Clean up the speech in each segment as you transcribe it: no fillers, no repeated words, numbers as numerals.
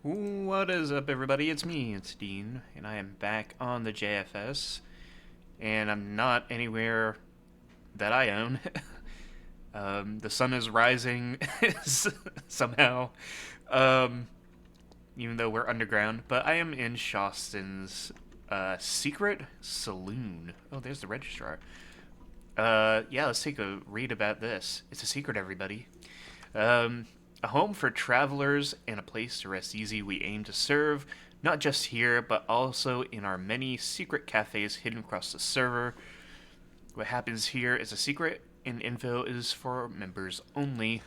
What is up, everybody? It's me, it's Dean, and I am back on the JFS, and I'm not anywhere that I own. The sun is rising somehow, um, even though we're underground, but I am in Shawston's secret saloon. Oh, there's the registrar. Yeah, let's take a read about this. It's a secret, everybody. Um, a home for travelers and a place to rest easy. We aim to serve not just here, but also in our many secret cafes hidden across the server. What happens here is a secret, and info is for members only.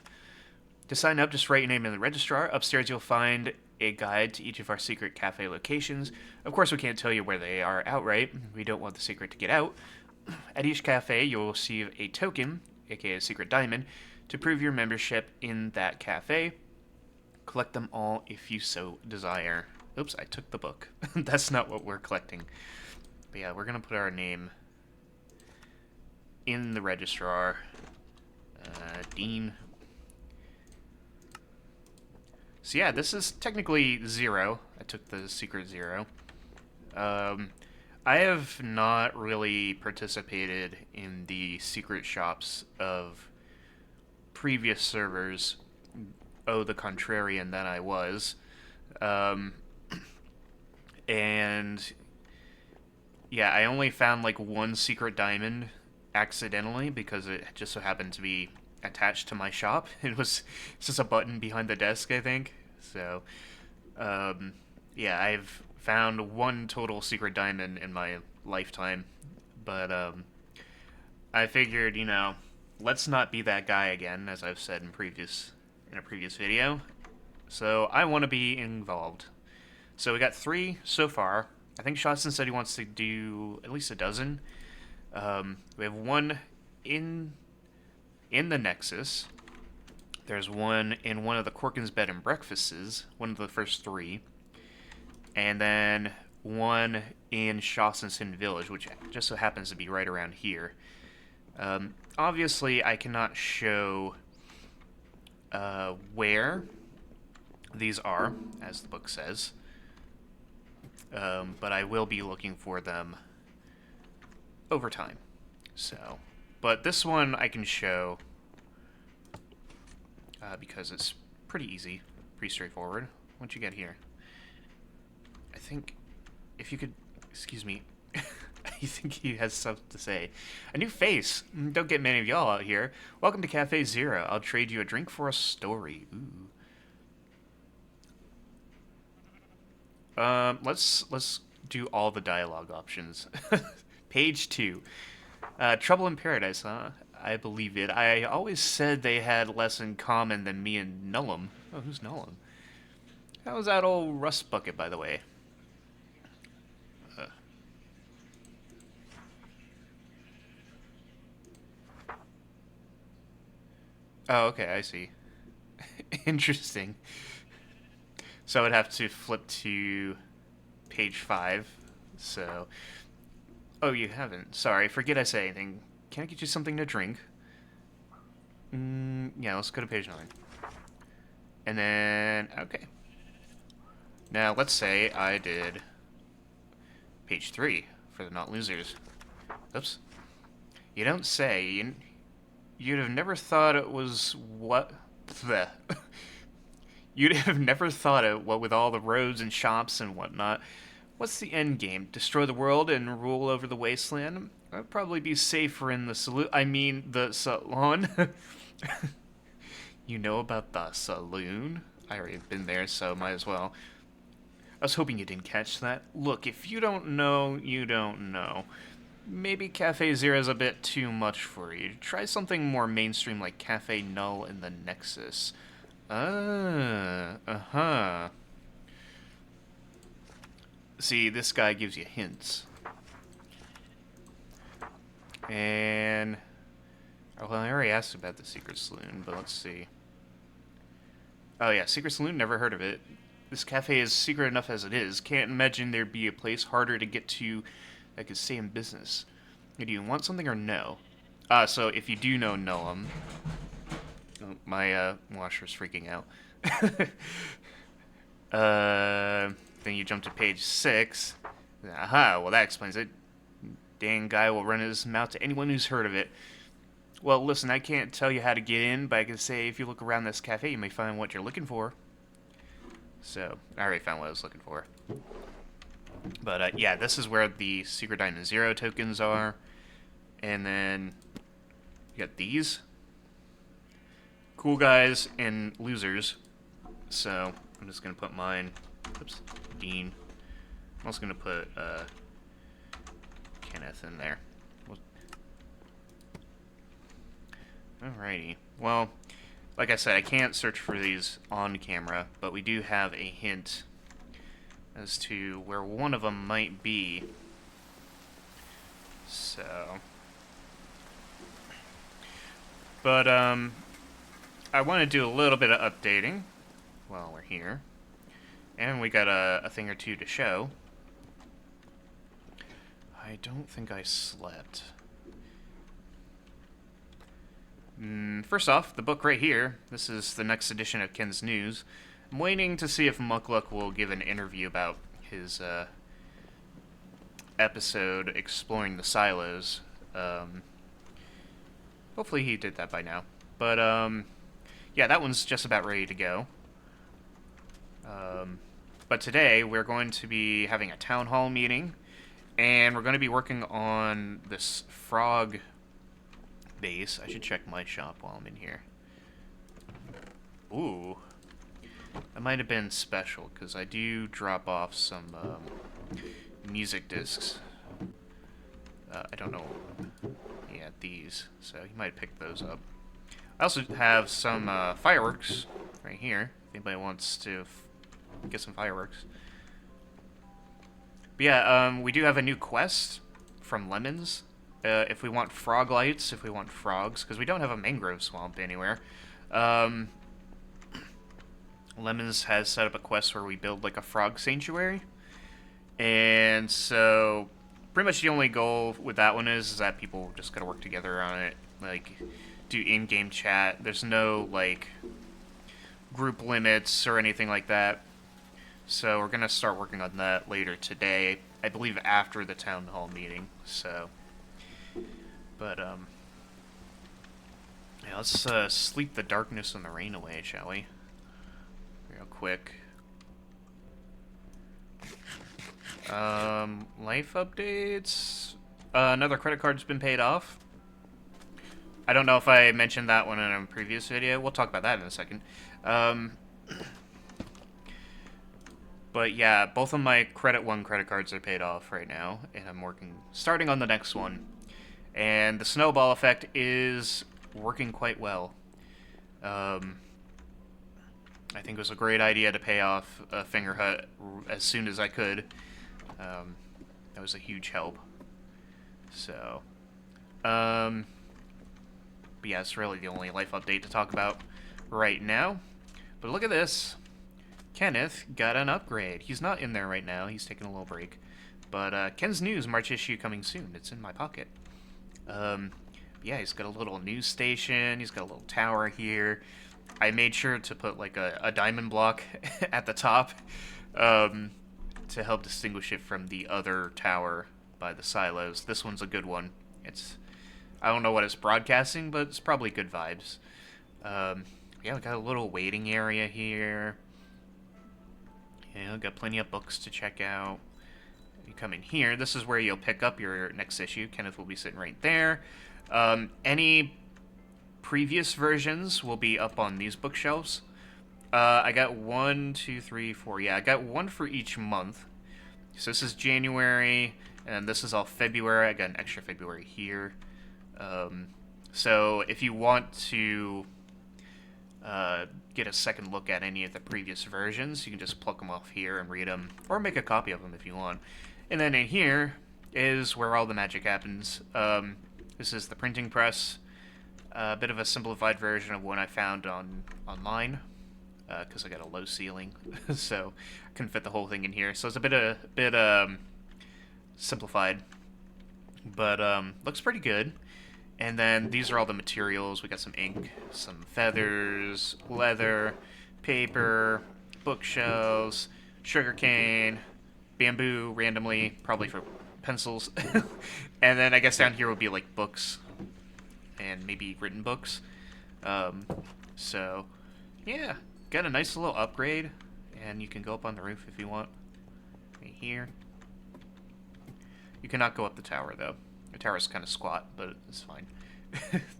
To sign up, just write your name in the registrar. Upstairs, you'll find a guide to each of our secret cafe locations. Of course, we can't tell you where they are outright. We don't want the secret to get out. At each cafe, you'll receive a token, aka a secret diamond, to prove your membership in that cafe. Collect them all if you so desire. Oops, I took the book. That's not what we're collecting. But yeah, we're going to put our name in the registrar. Dean. So yeah, this is technically 0. I took the secret 0. I have not really participated in the secret shops of previous servers. Oh, the contrarian that I was. And yeah, I only found like one secret diamond accidentally because it just so happened to be attached to my shop. It's just a button behind the desk, I think. So, yeah, I've found one total secret diamond in my lifetime, but I figured, let's not be that guy again, as I've said in a previous video. So I want to be involved. So we got 3 so far. I think Shotson said he wants to do at least a dozen. We have one in the Nexus. There's one in one of the Corkin's bed and breakfasts, one of the first 3. And then one in Shawston Village, which just so happens to be right around here. Obviously, I cannot show where these are, as the book says. But I will be looking for them over time. So, but this one I can show because it's pretty easy, pretty straightforward. Once you get here, I think if you could, excuse me, I think he has something to say. A new face. Don't get many of y'all out here. Welcome to Cafe Zero. I'll trade you a drink for a story. Ooh. Let's do all the dialogue options. Page 2. Trouble in Paradise, huh? I believe it. I always said they had less in common than me and Nullum. Oh, who's Nullum? How was that old rust bucket, by the way? Oh, okay, I see. Interesting. So I would have to flip to page 5. So... Oh, you haven't. Sorry, forget I said anything. Can I get you something to drink? Yeah, let's go to page 9. And then... Okay. Now, let's say I did page 3 for the Not Losers. Oops. You don't say. You'd have never thought it was what... Bleh. You'd have never thought it, what with all the roads and shops and whatnot. What's the end game? Destroy the world and rule over the wasteland? I'd probably be safer in the the salon. You know about the saloon? I already been there, so might as well. I was hoping you didn't catch that. Look, if you don't know, you don't know. Maybe Cafe Zero is a bit too much for you. Try something more mainstream like Cafe Null in the Nexus. Uh-huh. See, this guy gives you hints. And... well, I already asked about the Secret Saloon, but let's see. Oh yeah, Secret Saloon, never heard of it. This cafe is secret enough as it is. Can't imagine there'd be a place harder to get to that could stay in business. Do you want something or no? So if you do know Nullum... Oh, my washer's freaking out. Then you jump to page 6. Aha, well that explains it. Dang guy will run his mouth to anyone who's heard of it. Well, listen, I can't tell you how to get in, but I can say if you look around this cafe, you may find what you're looking for. So, I already found what I was looking for. But, yeah, this is where the Secret Diamond Zero tokens are. And then, you got these. Cool guys and losers. So, I'm just going to put mine. Oops, Dean. I'm also going to put, Kenneth in there. Alrighty. Well, like I said, I can't search for these on camera, but we do have a hint as to where one of them might be. So... But, I want to do a little bit of updating while we're here. And we got a thing or two to show. I don't think I slept. First off, the book right here. This is the next edition of Ken's News. I'm waiting to see if Muckluck will give an interview about his episode exploring the silos. Hopefully he did that by now. But, yeah, that one's just about ready to go. But today we're going to be having a town hall meeting, and we're going to be working on this frog base. I should check my shop while I'm in here. Ooh. That might have been special, because I do drop off some music discs. I don't know. Yeah, these. So you might pick those up. I also have some fireworks right here. If anybody wants to get some fireworks. But yeah, we do have a new quest from Lemons. If we want frog lights, if we want frogs, because we don't have a mangrove swamp anywhere. Lemons has set up a quest where we build like a frog sanctuary. And so pretty much the only goal with that one is that people just gotta work together on it. Like, do in-game chat. There's no, like, group limits or anything like that. So we're gonna start working on that later today. I believe after the town hall meeting, so... But, yeah, let's sleep the darkness and the rain away, shall we? Real quick. Life updates. Another credit card's been paid off. I don't know if I mentioned that one in a previous video. We'll talk about that in a second. But yeah, both of my Credit One credit cards are paid off right now, and I'm starting on the next one. And the snowball effect is working quite well. I think it was a great idea to pay off Finger Hut as soon as I could. That was a huge help. So, but yeah, it's really the only life update to talk about right now. But look at this. Kenneth got an upgrade. He's not in there right now. He's taking a little break. But Ken's News March issue coming soon. It's in my pocket. Yeah, he's got a little news station. He's got a little tower here. I made sure to put like a diamond block at the top to help distinguish it from the other tower by the silos. This one's a good one. I don't know what it's broadcasting, but it's probably good vibes. Yeah, we got a little waiting area here. Yeah, got plenty of books to check out. You come in here. This is where you'll pick up your next issue. Kenneth will be sitting right there. Any previous versions will be up on these bookshelves. I got 1, 2, 3, 4. Yeah, I got one for each month. So this is January, and this is all February. I got an extra February here. So if you want to get a second look at any of the previous versions, you can just pluck them off here and read them, or make a copy of them if you want. And then in here is where all the magic happens. This is the printing press. A bit of a simplified version of one I found online, because I got a low ceiling, so I couldn't fit the whole thing in here. So it's a bit simplified, but looks pretty good. And then these are all the materials. We got some ink, some feathers, leather, paper, bookshelves, sugarcane, bamboo randomly, probably for pencils. And then I guess down here would be like books and maybe written books. So yeah, got a nice little upgrade, and you can go up on the roof if you want. Right here. You cannot go up the tower though. The tower's kind of squat, but it's fine.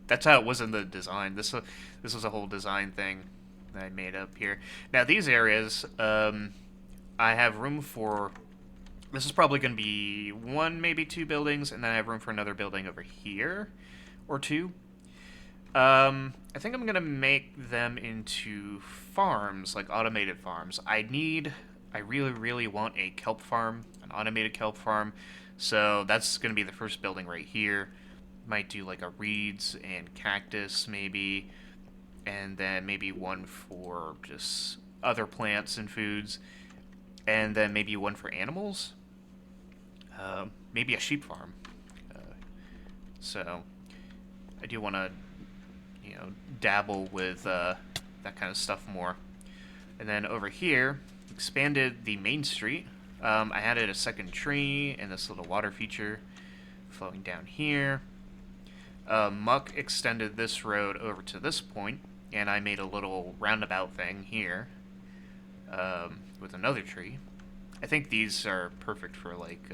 That's how it was in the design. This was a whole design thing that I made up here. Now these areas, I have room for. This is probably going to be one, maybe two buildings, and then I have room for another building over here, or two. I think I'm going to make them into farms, like automated farms. I really, really want a kelp farm, an automated kelp farm. So that's going to be the first building right here. Might do like a reeds and cactus maybe, and then maybe one for just other plants and foods, and then maybe one for animals. Maybe a sheep farm. So I do want to, dabble with that kind of stuff more. And then over here, expanded the main street. I added a second tree and this little water feature flowing down here. Muck extended this road over to this point, and I made a little roundabout thing here with another tree. I think these are perfect for like,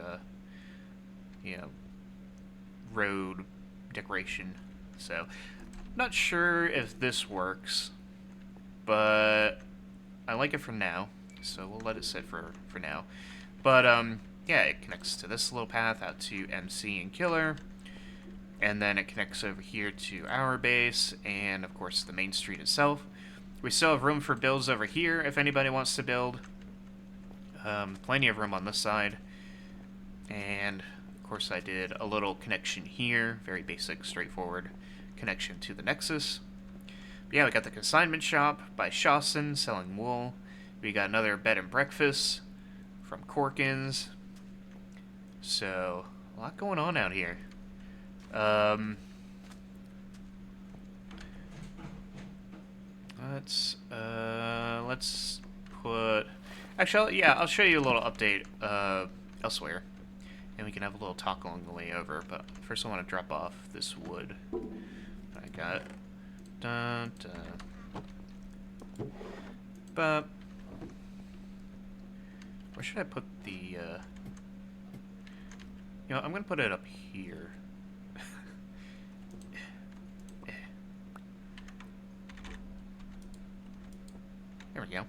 road decoration. So, not sure if this works, but I like it for now. So we'll let it sit for now. But yeah, it connects to this little path out to MC and Killer. And then it connects over here to our base, and of course the main street itself. We still have room for builds over here if anybody wants to build. Plenty of room on this side. And of course I did a little connection here, very basic, straightforward connection to the Nexus. But yeah, we got the consignment shop by Shawson selling wool. We got another bed and breakfast from Corkins. So, a lot going on out here. Let's put. Actually, yeah, I'll show you a little update elsewhere, and we can have a little talk along the way over. But first, I want to drop off this wood I got. Dun, dun. But where should I put the? I'm gonna put it up here. There we go.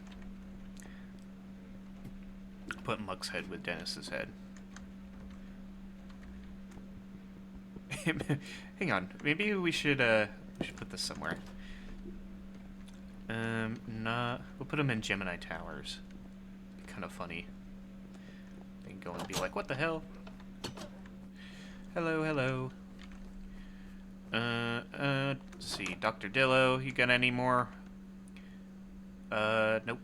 Put Muck's head with Dennis's head. Hang on. Maybe we should put this somewhere. We'll put them in Gemini Towers. Be kind of funny. They can go and be like, what the hell? Hello, hello. Let's see. Dr. Dillo, you got any more? Nope.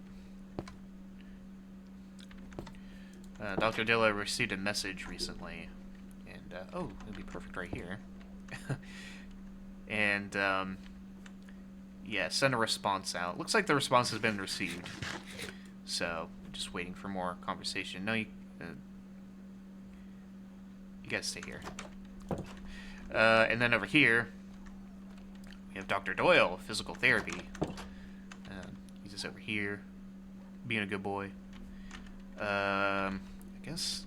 Dr. Dillo received a message recently, and, oh, it'd be perfect right here. And, yeah, send a response out. Looks like the response has been received. So, just waiting for more conversation. No, you guys stay here. And then over here, we have Dr. Doyle, physical therapy. He's just over here, being a good boy. I guess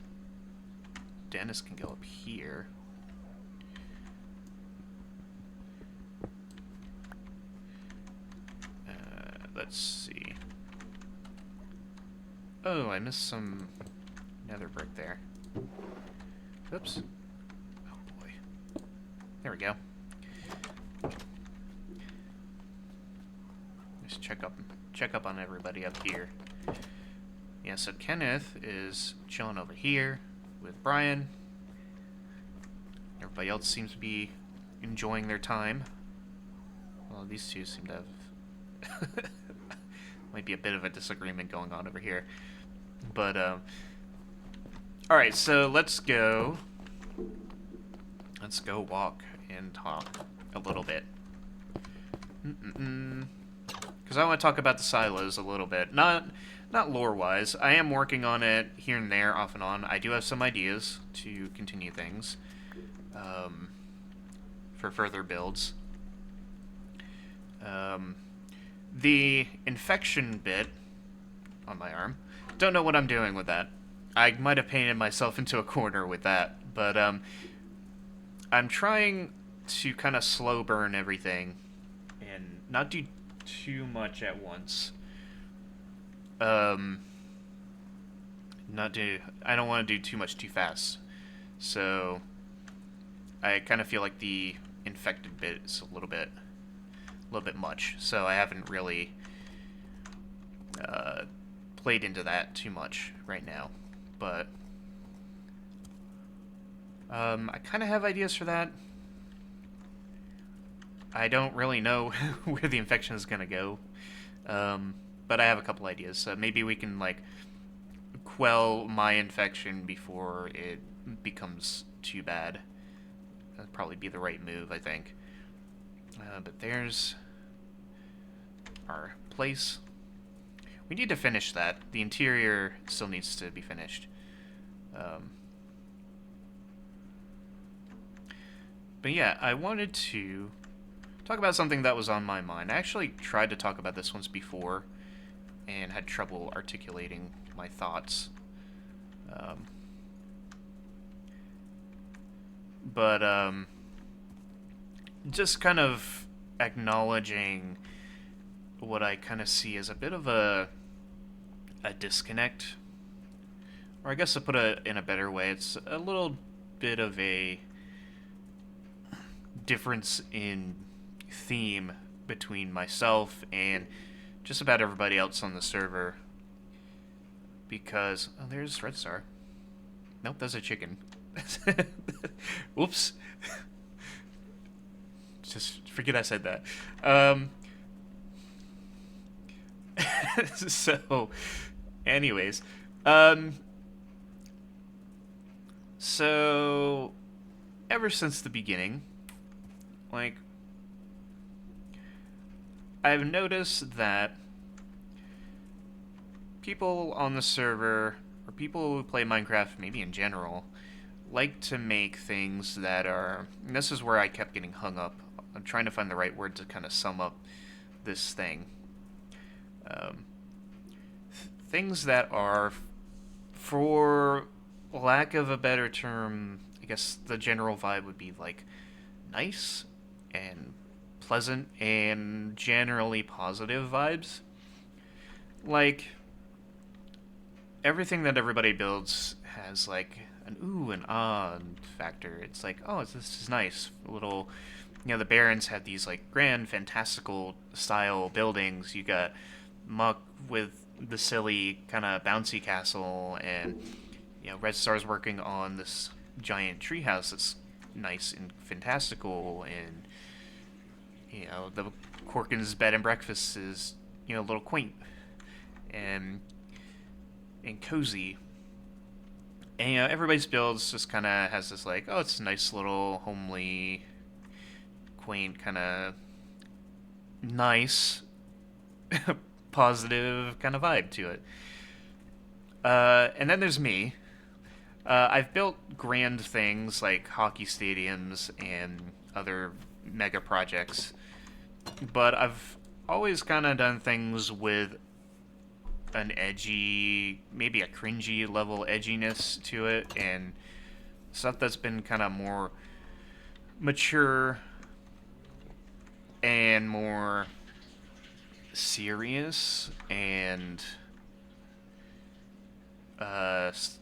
Dennis can go up here. Let's see. Oh, I missed some nether brick there. Oops. Oh boy. There we go. Just check up on everybody up here. Yeah, so Kenneth is chilling over here with Brian. Everybody else seems to be enjoying their time. Well, these two seem to have might be a bit of a disagreement going on over here. But, alright, so let's go walk and talk a little bit. Because I want to talk about the silos a little bit. Not not lore-wise. I am working on it here and there, off and on. I do have some ideas to continue things for further builds. The infection bit on my arm, don't know what I'm doing with that. I might have painted myself into a corner with that, but I'm trying to kind of slow burn everything and not do too much at once. I don't want to do too much too fast. So I kind of feel like the infected bit is a little bit much. So I haven't really played into that too much right now. But I kind of have ideas for that. I don't really know where the infection is going to go. But I have a couple ideas. So maybe we can, like, quell my infection before it becomes too bad. That'd probably be the right move, I think. But there's our place. We need to finish that. The interior still needs to be finished. But yeah, I wanted to talk about something that was on my mind. I actually tried to talk about this once before and had trouble articulating my thoughts. Just kind of acknowledging what I kind of see as a bit of a disconnect. Or I guess to put it in a better way, it's a little bit of a difference in theme between myself and just about everybody else on the server. Because, oh, there's Red Star. Nope, that's a chicken. Whoops. Just forget I said that. So, anyways, so ever since the beginning, like, I've noticed that people on the server, or people who play Minecraft maybe in general, like to make things that are, and this is where I kept getting hung up. I'm trying to find the right word to kind of sum up this thing. Things that are, for lack of a better term, I guess the general vibe would be like nice and pleasant and generally positive vibes. Like, everything that everybody builds has like an ooh and ah factor. It's like, oh, this is nice. A little, the Barrens had these like grand, fantastical style buildings. You got Muck with the silly kind of bouncy castle, and Red Star's working on this giant treehouse that's nice and fantastical, and the Corkin's bed and breakfast is a little quaint and cozy. And everybody's builds just kind of has this like, oh, it's a nice little homely, quaint, kind of nice, positive kind of vibe to it. And then there's me. I've built grand things like hockey stadiums and other mega projects, but I've always kind of done things with an edgy, maybe a cringy level edginess to it, and stuff that's been kind of more mature and more serious and vibes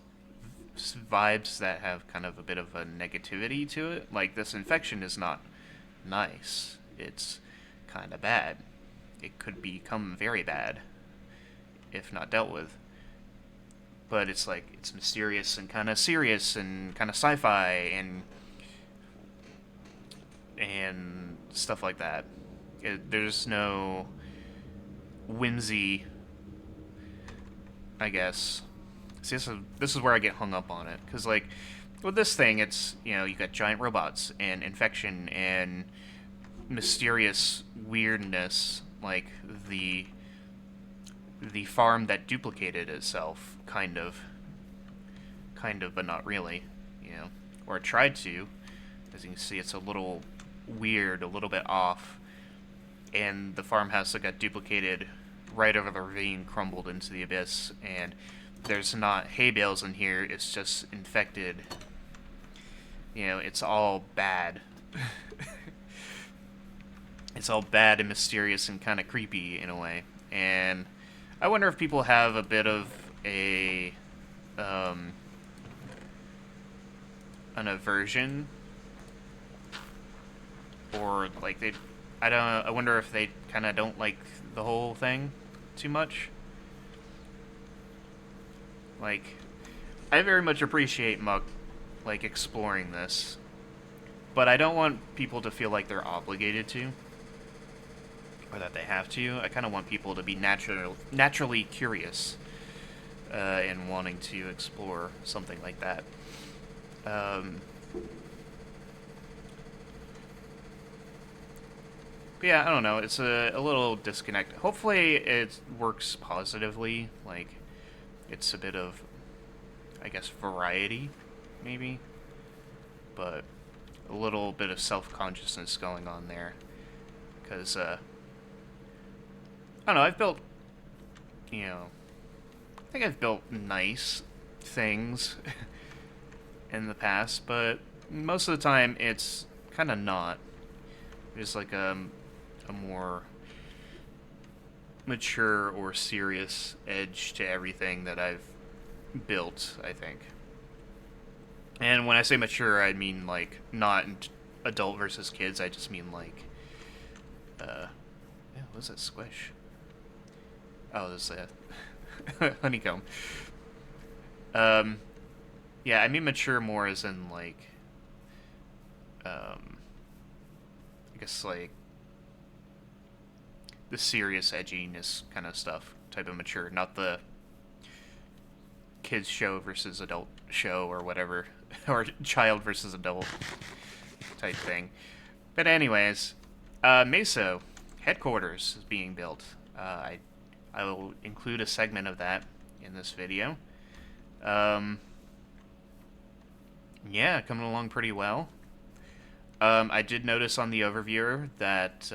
that have kind of a bit of a negativity to it. Like, this infection is not nice. It's kind of bad. It could become very bad if not dealt with. But it's like, it's mysterious and kind of serious and kind of sci-fi and stuff like that. There's no whimsy, I guess. See, this is where I get hung up on it, because like with this thing, it's you got giant robots and infection and mysterious weirdness, like the the farm that duplicated itself, kind of, but not really, you know, or it tried to. As you can see, it's a little weird, a little bit off, and the farmhouse that got duplicated right over the ravine crumbled into the abyss, and there's not hay bales in here, it's just infected. You know, it's all bad. It's all bad and mysterious and kind of creepy in a way. And I wonder if people have a bit of a an aversion, or like I wonder if they kind of don't like the whole thing too much. Like, I very much appreciate Muck, like, exploring this, but I don't want people to feel like they're obligated to, or that they have to. I kind of want people to be naturally curious and wanting to explore something like that. But yeah, I don't know. It's a little disconnect. Hopefully it works positively. Like, it's a bit of, I guess, variety, maybe. But a little bit of self-consciousness going on there. Because, I don't know, I've built, you know, I think I've built nice things in the past, but most of the time it's kind of not. There's like a more mature or serious edge to everything that I've built, I think. And when I say mature, I mean like not adult versus kids. I just mean like, yeah, what's that squish? Oh, there's a honeycomb. Yeah, I mean mature more as in like, I guess like the serious edginess kind of stuff type of mature, not the kids show versus adult show or whatever, or child versus adult type thing. But anyways, MASO headquarters is being built. I will include a segment of that in this video. Yeah, coming along pretty well. I did notice on the overviewer that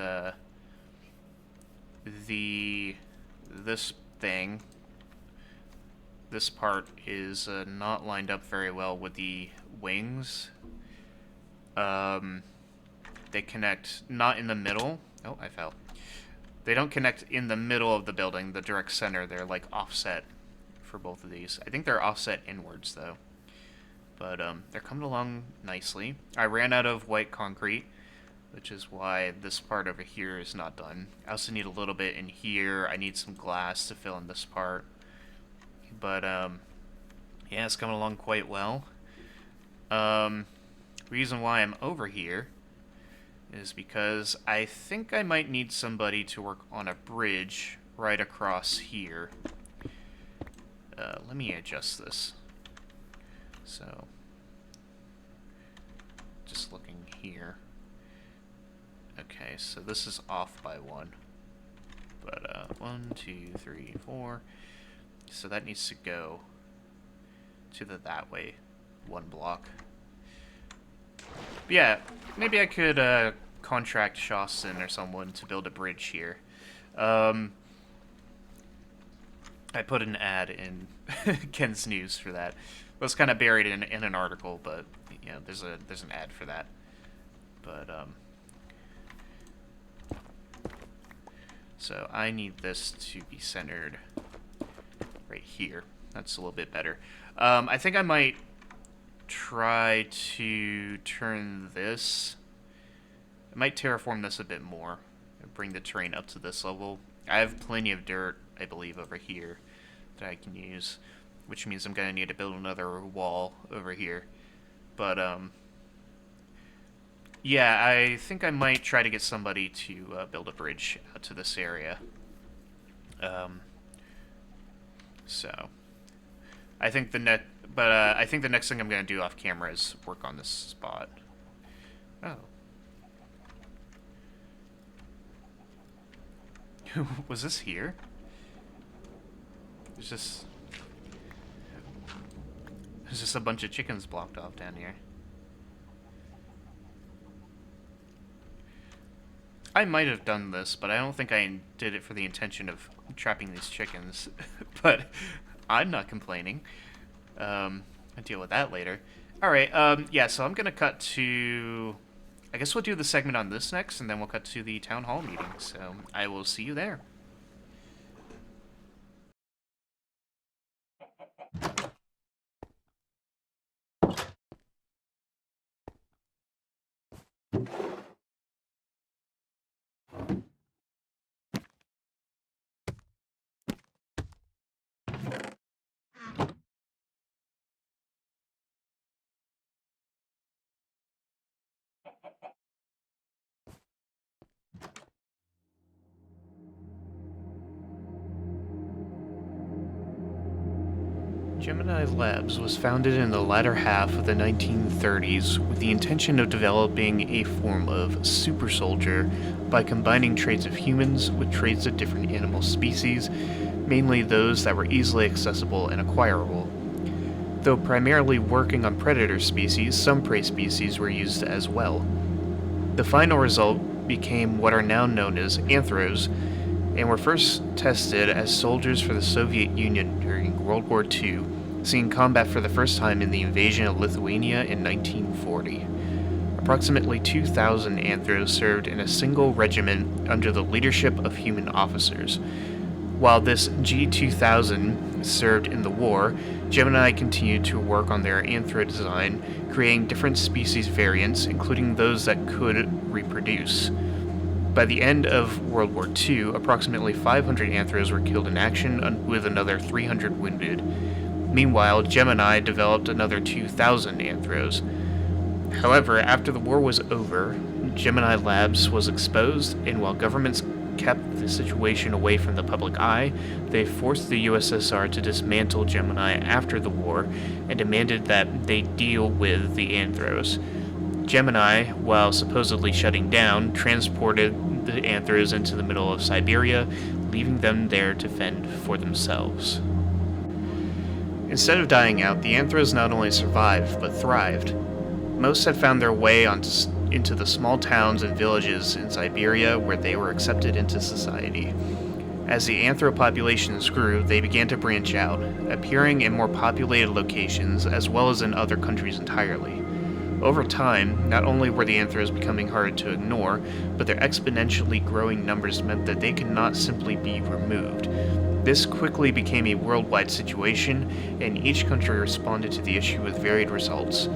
this part is not lined up very well with the wings. They connect not in the middle. Oh, I fell. They don't connect in the middle of the building, the direct center. They're like offset for both of these. I think they're offset inwards though. But they're coming along nicely. I ran out of white concrete, which is why this part over here is not done. I also need a little bit in here. I need some glass to fill in this part. But yeah, it's coming along quite well. Reason why I'm over here is because I think I might need somebody to work on a bridge right across here. Let me adjust this. So, just looking here. Okay, so this is off by one. But, 1, 2, 3, 4. So that needs to go to the that way, one block. But yeah, maybe I could contract Shawson or someone to build a bridge here. I put an ad in Ken's News for that. It was kind of buried in an article, but you know, there's an ad for that. But so I need this to be centered right here. That's a little bit better. I think I might try to turn this. I might terraform this a bit more and bring the terrain up to this level. I have plenty of dirt, I believe, over here that I can use, which means I'm going to need to build another wall over here. But, yeah, I think I might try to get somebody to build a bridge out to this area. So, I think I think the next thing I'm going to do off camera is work on this spot. Oh. Was this here? There's just a bunch of chickens blocked off down here. I might have done this, but I don't think I did it for the intention of trapping these chickens. But I'm not complaining. I'll deal with that later. Alright, yeah, so I'm gonna cut to... I guess we'll do the segment on this next, and then we'll cut to the town hall meeting. So I will see you there. Gemini Labs was founded in the latter half of the 1930s with the intention of developing a form of super soldier by combining traits of humans with traits of different animal species, mainly those that were easily accessible and acquirable. Though primarily working on predator species, some prey species were used as well. The final result became what are now known as anthros, and were first tested as soldiers for the Soviet Union during World War II, seeing combat for the first time in the invasion of Lithuania in 1940. Approximately 2,000 anthros served in a single regiment under the leadership of human officers. While this G2000 served in the war, Gemini continued to work on their anthro design, creating different species variants, including those that could reproduce. By the end of World War II, approximately 500 anthros were killed in action, with another 300 wounded. Meanwhile, Gemini developed another 2,000 anthros. However, after the war was over, Gemini Labs was exposed, and while governments kept the situation away from the public eye, they forced the USSR to dismantle Gemini after the war and demanded that they deal with the anthros. Gemini, while supposedly shutting down, transported the anthros into the middle of Siberia, leaving them there to fend for themselves. Instead of dying out, the anthros not only survived, but thrived. Most had found their way into the small towns and villages in Siberia where they were accepted into society. As the anthro populations grew, they began to branch out, appearing in more populated locations as well as in other countries entirely. Over time, not only were the anthros becoming harder to ignore, but their exponentially growing numbers meant that they could not simply be removed. This quickly became a worldwide situation, and each country responded to the issue with varied results.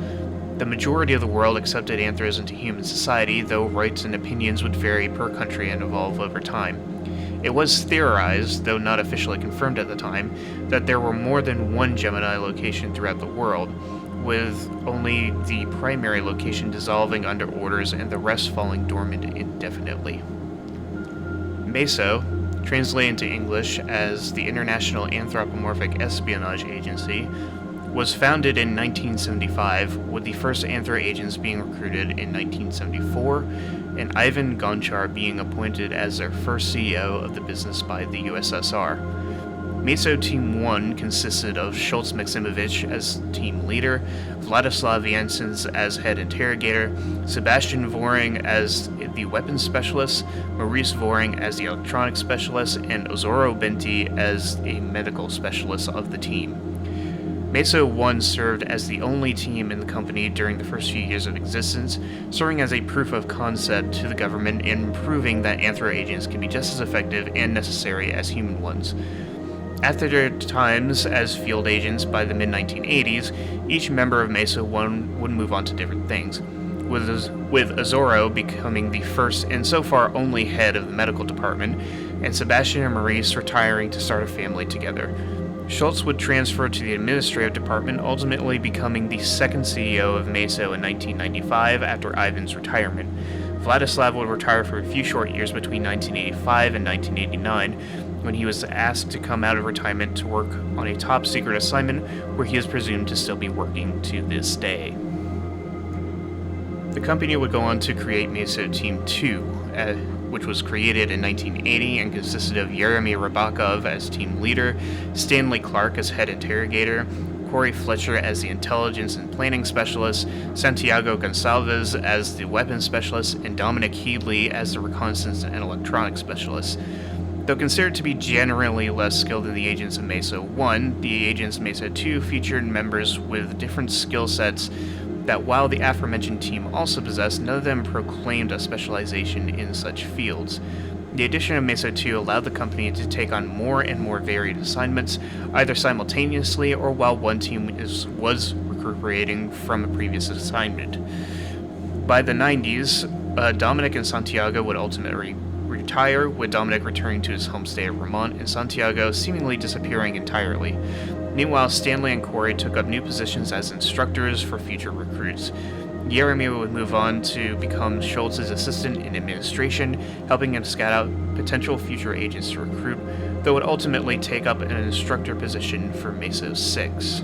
The majority of the world accepted anthros into human society, though rights and opinions would vary per country and evolve over time. It was theorized, though not officially confirmed at the time, that there were more than one Gemini location throughout the world, with only the primary location dissolving under orders and the rest falling dormant indefinitely. MASO, translated into English as the International Anthropomorphic Espionage Agency, was founded in 1975, with the first anthro agents being recruited in 1974, and Ivan Gonchar being appointed as their first CEO of the business by the USSR. MASO Team 1 consisted of Schultz Maximovich as team leader, Vladislav Janssens as head interrogator, Sebastian Voring as the weapons specialist, Maurice Voring as the electronics specialist, and Ozoro Benti as a medical specialist of the team. MASO 1 served as the only team in the company during the first few years of existence, serving as a proof of concept to the government in proving that anthro agents can be just as effective and necessary as human ones. After their times as field agents by the mid-1980s, each member of MASO 1 would move on to different things, with Ozoro becoming the first and so far only head of the medical department, and Sebastian and Maurice retiring to start a family together. Schultz would transfer to the administrative department, ultimately becoming the second CEO of MASO in 1995 after Ivan's retirement. Vladislav would retire for a few short years between 1985 and 1989, when he was asked to come out of retirement to work on a top-secret assignment where he is presumed to still be working to this day. The company would go on to create MASO Team 2, which was created in 1980 and consisted of Yeremy Rybakov as team leader, Stanley Clark as head interrogator, Corey Fletcher as the intelligence and planning specialist, Santiago Gonçalves as the weapons specialist, and Dominic Headley as the reconnaissance and electronics specialist. Though considered to be generally less skilled than the agents of MESO 1, the agents of MESO 2 featured members with different skill sets that, while the aforementioned team also possessed, none of them proclaimed a specialization in such fields. The addition of MESO 2 allowed the company to take on more and more varied assignments, either simultaneously or while one team was recuperating from a previous assignment. By the 90s, Dominic and Santiago would ultimately retire, with Dominic returning to his homestay at Vermont and Santiago seemingly disappearing entirely. Meanwhile, Stanley and Corey took up new positions as instructors for future recruits. Yeremy would move on to become Schultz's assistant in administration, helping him scout out potential future agents to recruit, though would ultimately take up an instructor position for MESO 6.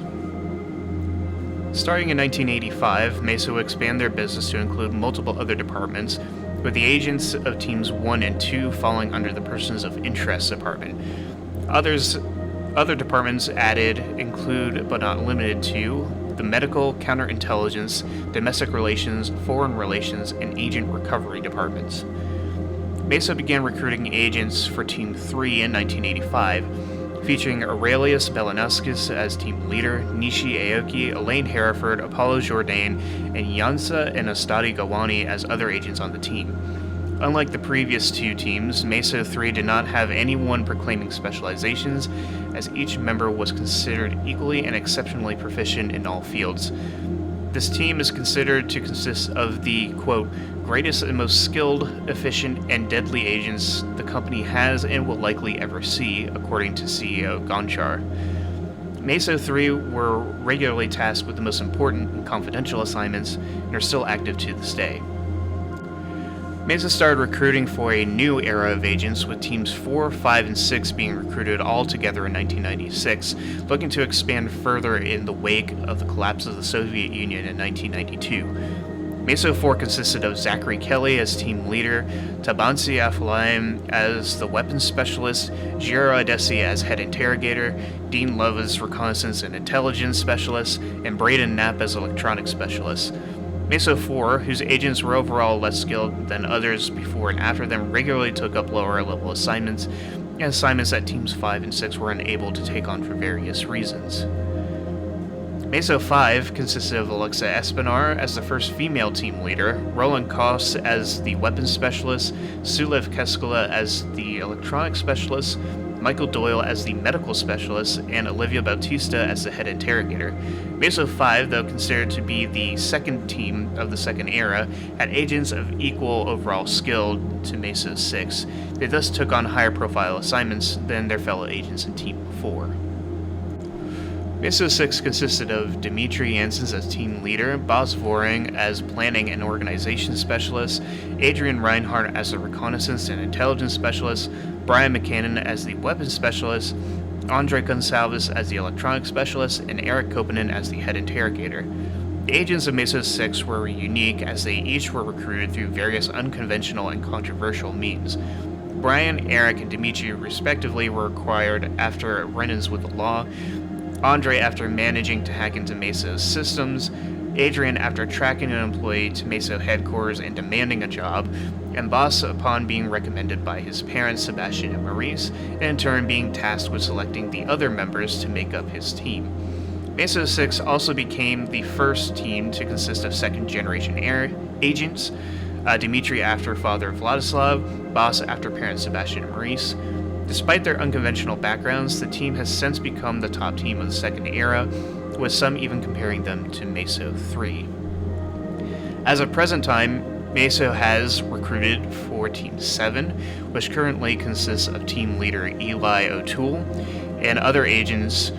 Starting in 1985, MESO would expand their business to include multiple other departments, with the agents of Teams 1 and 2 falling under the Persons of Interest Department. Other departments added include, but not limited to, the Medical, Counterintelligence, Domestic Relations, Foreign Relations, and Agent Recovery departments. MESO began recruiting agents for Team 3 in 1985, featuring Aurelius Belanauskas as team leader, Nishi Aoki, Elaine Hereford, Apollo Jourdain, and Yansa and Astadi Gawani as other agents on the team. Unlike the previous two teams, MESO 3 did not have anyone proclaiming specializations, as each member was considered equally and exceptionally proficient in all fields. This team is considered to consist of the, quote, greatest and most skilled, efficient, and deadly agents the company has and will likely ever see, according to CEO Gonchar. MESO 3 were regularly tasked with the most important and confidential assignments and are still active to this day. MESO started recruiting for a new era of agents, with Teams 4, 5, and 6 being recruited all together in 1996, looking to expand further in the wake of the collapse of the Soviet Union in 1992. MESO 4 consisted of Zachary Kelly as team leader, Tabansi Afolaim as the weapons specialist, Jiro Adesi as head interrogator, Dean Love as reconnaissance and intelligence specialist, and Braden Knapp as electronics specialist. MESO 4, whose agents were overall less skilled than others before and after them, regularly took up lower-level assignments, and assignments that Teams 5 and 6 were unable to take on for various reasons. MESO 5 consisted of Alexa Espinar as the first female team leader, Roland Koss as the weapons specialist, Sulev Keskala as the electronics specialist, Michael Doyle as the medical specialist, and Olivia Bautista as the head interrogator. MESO 5, though considered to be the second team of the second era, had agents of equal overall skill to MESO 6. They thus took on higher profile assignments than their fellow agents in Team 4. MESO 6 consisted of Dmitry Janssens as team leader, Bas Voring as planning and organization specialist, Adrian Reinhardt as the reconnaissance and intelligence specialist, Brian McCannon as the weapons specialist, Andre Gonçalves as the electronics specialist, and Eric Kopanen as the head interrogator. The agents of MESO 6 were unique, as they each were recruited through various unconventional and controversial means. Brian, Eric, and Dmitry respectively were acquired after run-ins with the law, Andre after managing to hack into MESO's systems, Adrian after tracking an employee to MESO headquarters and demanding a job, and Bas upon being recommended by his parents Sebastian and Maurice, and in turn being tasked with selecting the other members to make up his team. MESO 6 also became the first team to consist of second-generation agents, Dmitry after father Vladislav, Bas after parents Sebastian and Maurice. Despite their unconventional backgrounds, the team has since become the top team of the second era, with some even comparing them to MESO 3. As of present time, MESO has recruited for Team 7, which currently consists of team leader Eli O'Toole, and other agents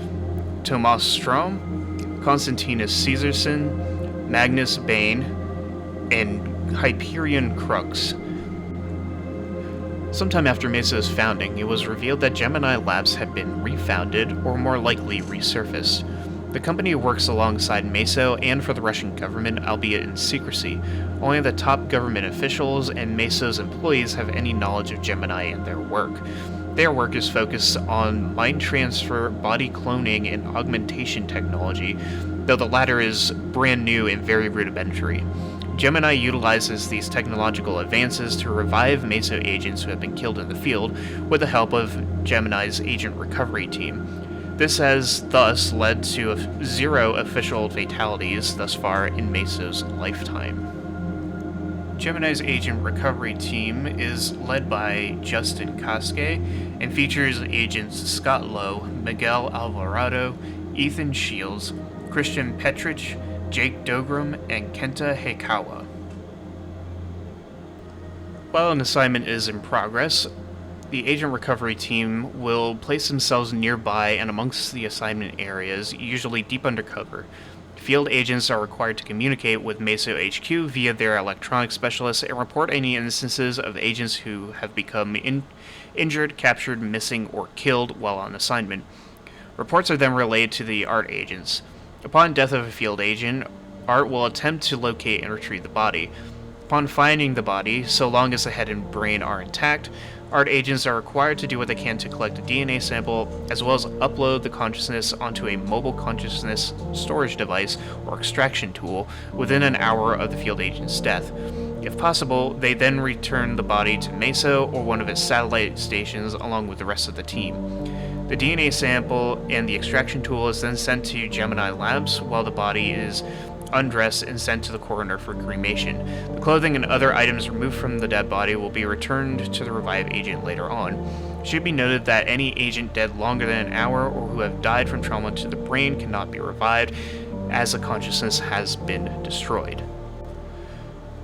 Tomas Strom, Konstantinos Caesarson, Magnus Bain, and Hyperion Crux. Sometime after MESO's founding, it was revealed that Gemini Labs had been refounded, or more likely resurfaced. The company works alongside MASO and for the Russian government, albeit in secrecy. Only the top government officials and MASO's employees have any knowledge of Gemini and their work. Their work is focused on mind transfer, body cloning, and augmentation technology, though the latter is brand new and very rudimentary. Gemini utilizes these technological advances to revive MASO agents who have been killed in the field with the help of Gemini's agent recovery team. This has thus led to 0 official fatalities thus far in MASO's lifetime. Gemini's agent recovery team is led by Justin Casque and features agents Scott Lowe, Miguel Alvarado, Ethan Shields, Christian Petrich, Jake Dogram, and Kenta Heikawa. While an assignment is in progress, the agent recovery team will place themselves nearby and amongst the assignment areas, usually deep undercover. Field agents are required to communicate with MASO HQ via their electronic specialists and report any instances of agents who have become injured, captured, missing, or killed while on assignment. Reports are then relayed to the ART agents. Upon death of a field agent, ART will attempt to locate and retrieve the body. Upon finding the body, so long as the head and brain are intact, ART agents are required to do what they can to collect a DNA sample, as well as upload the consciousness onto a mobile consciousness storage device or extraction tool within an hour of the field agent's death. If possible, they then return the body to MASO or one of its satellite stations along with the rest of the team. The DNA sample and the extraction tool is then sent to Gemini Labs while the body is undressed and sent to the coroner for cremation. The clothing and other items removed from the dead body will be returned to the revived agent later on. It should be noted that any agent dead longer than an hour or who have died from trauma to the brain cannot be revived, as the consciousness has been destroyed.